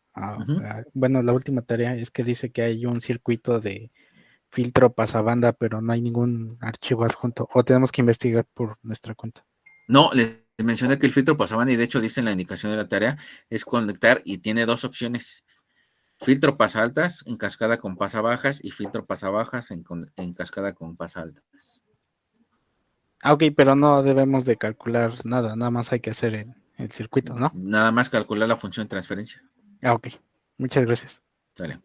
B: Bueno, la última tarea es que dice que hay un circuito de filtro pasabanda, pero no hay ningún archivo adjunto. O tenemos que investigar por nuestra cuenta.
A: No, les mencioné que el filtro pasabanda, y de hecho dice en la indicación de la tarea, es conectar y tiene dos opciones. Filtro pasa altas en cascada con pasa bajas y filtro pasa bajas en cascada con pasa altas.
B: Ok, pero no debemos de calcular nada más hay que hacer el circuito, ¿no?
A: Nada más calcular la función de transferencia.
B: Ok, muchas gracias.
A: Dale.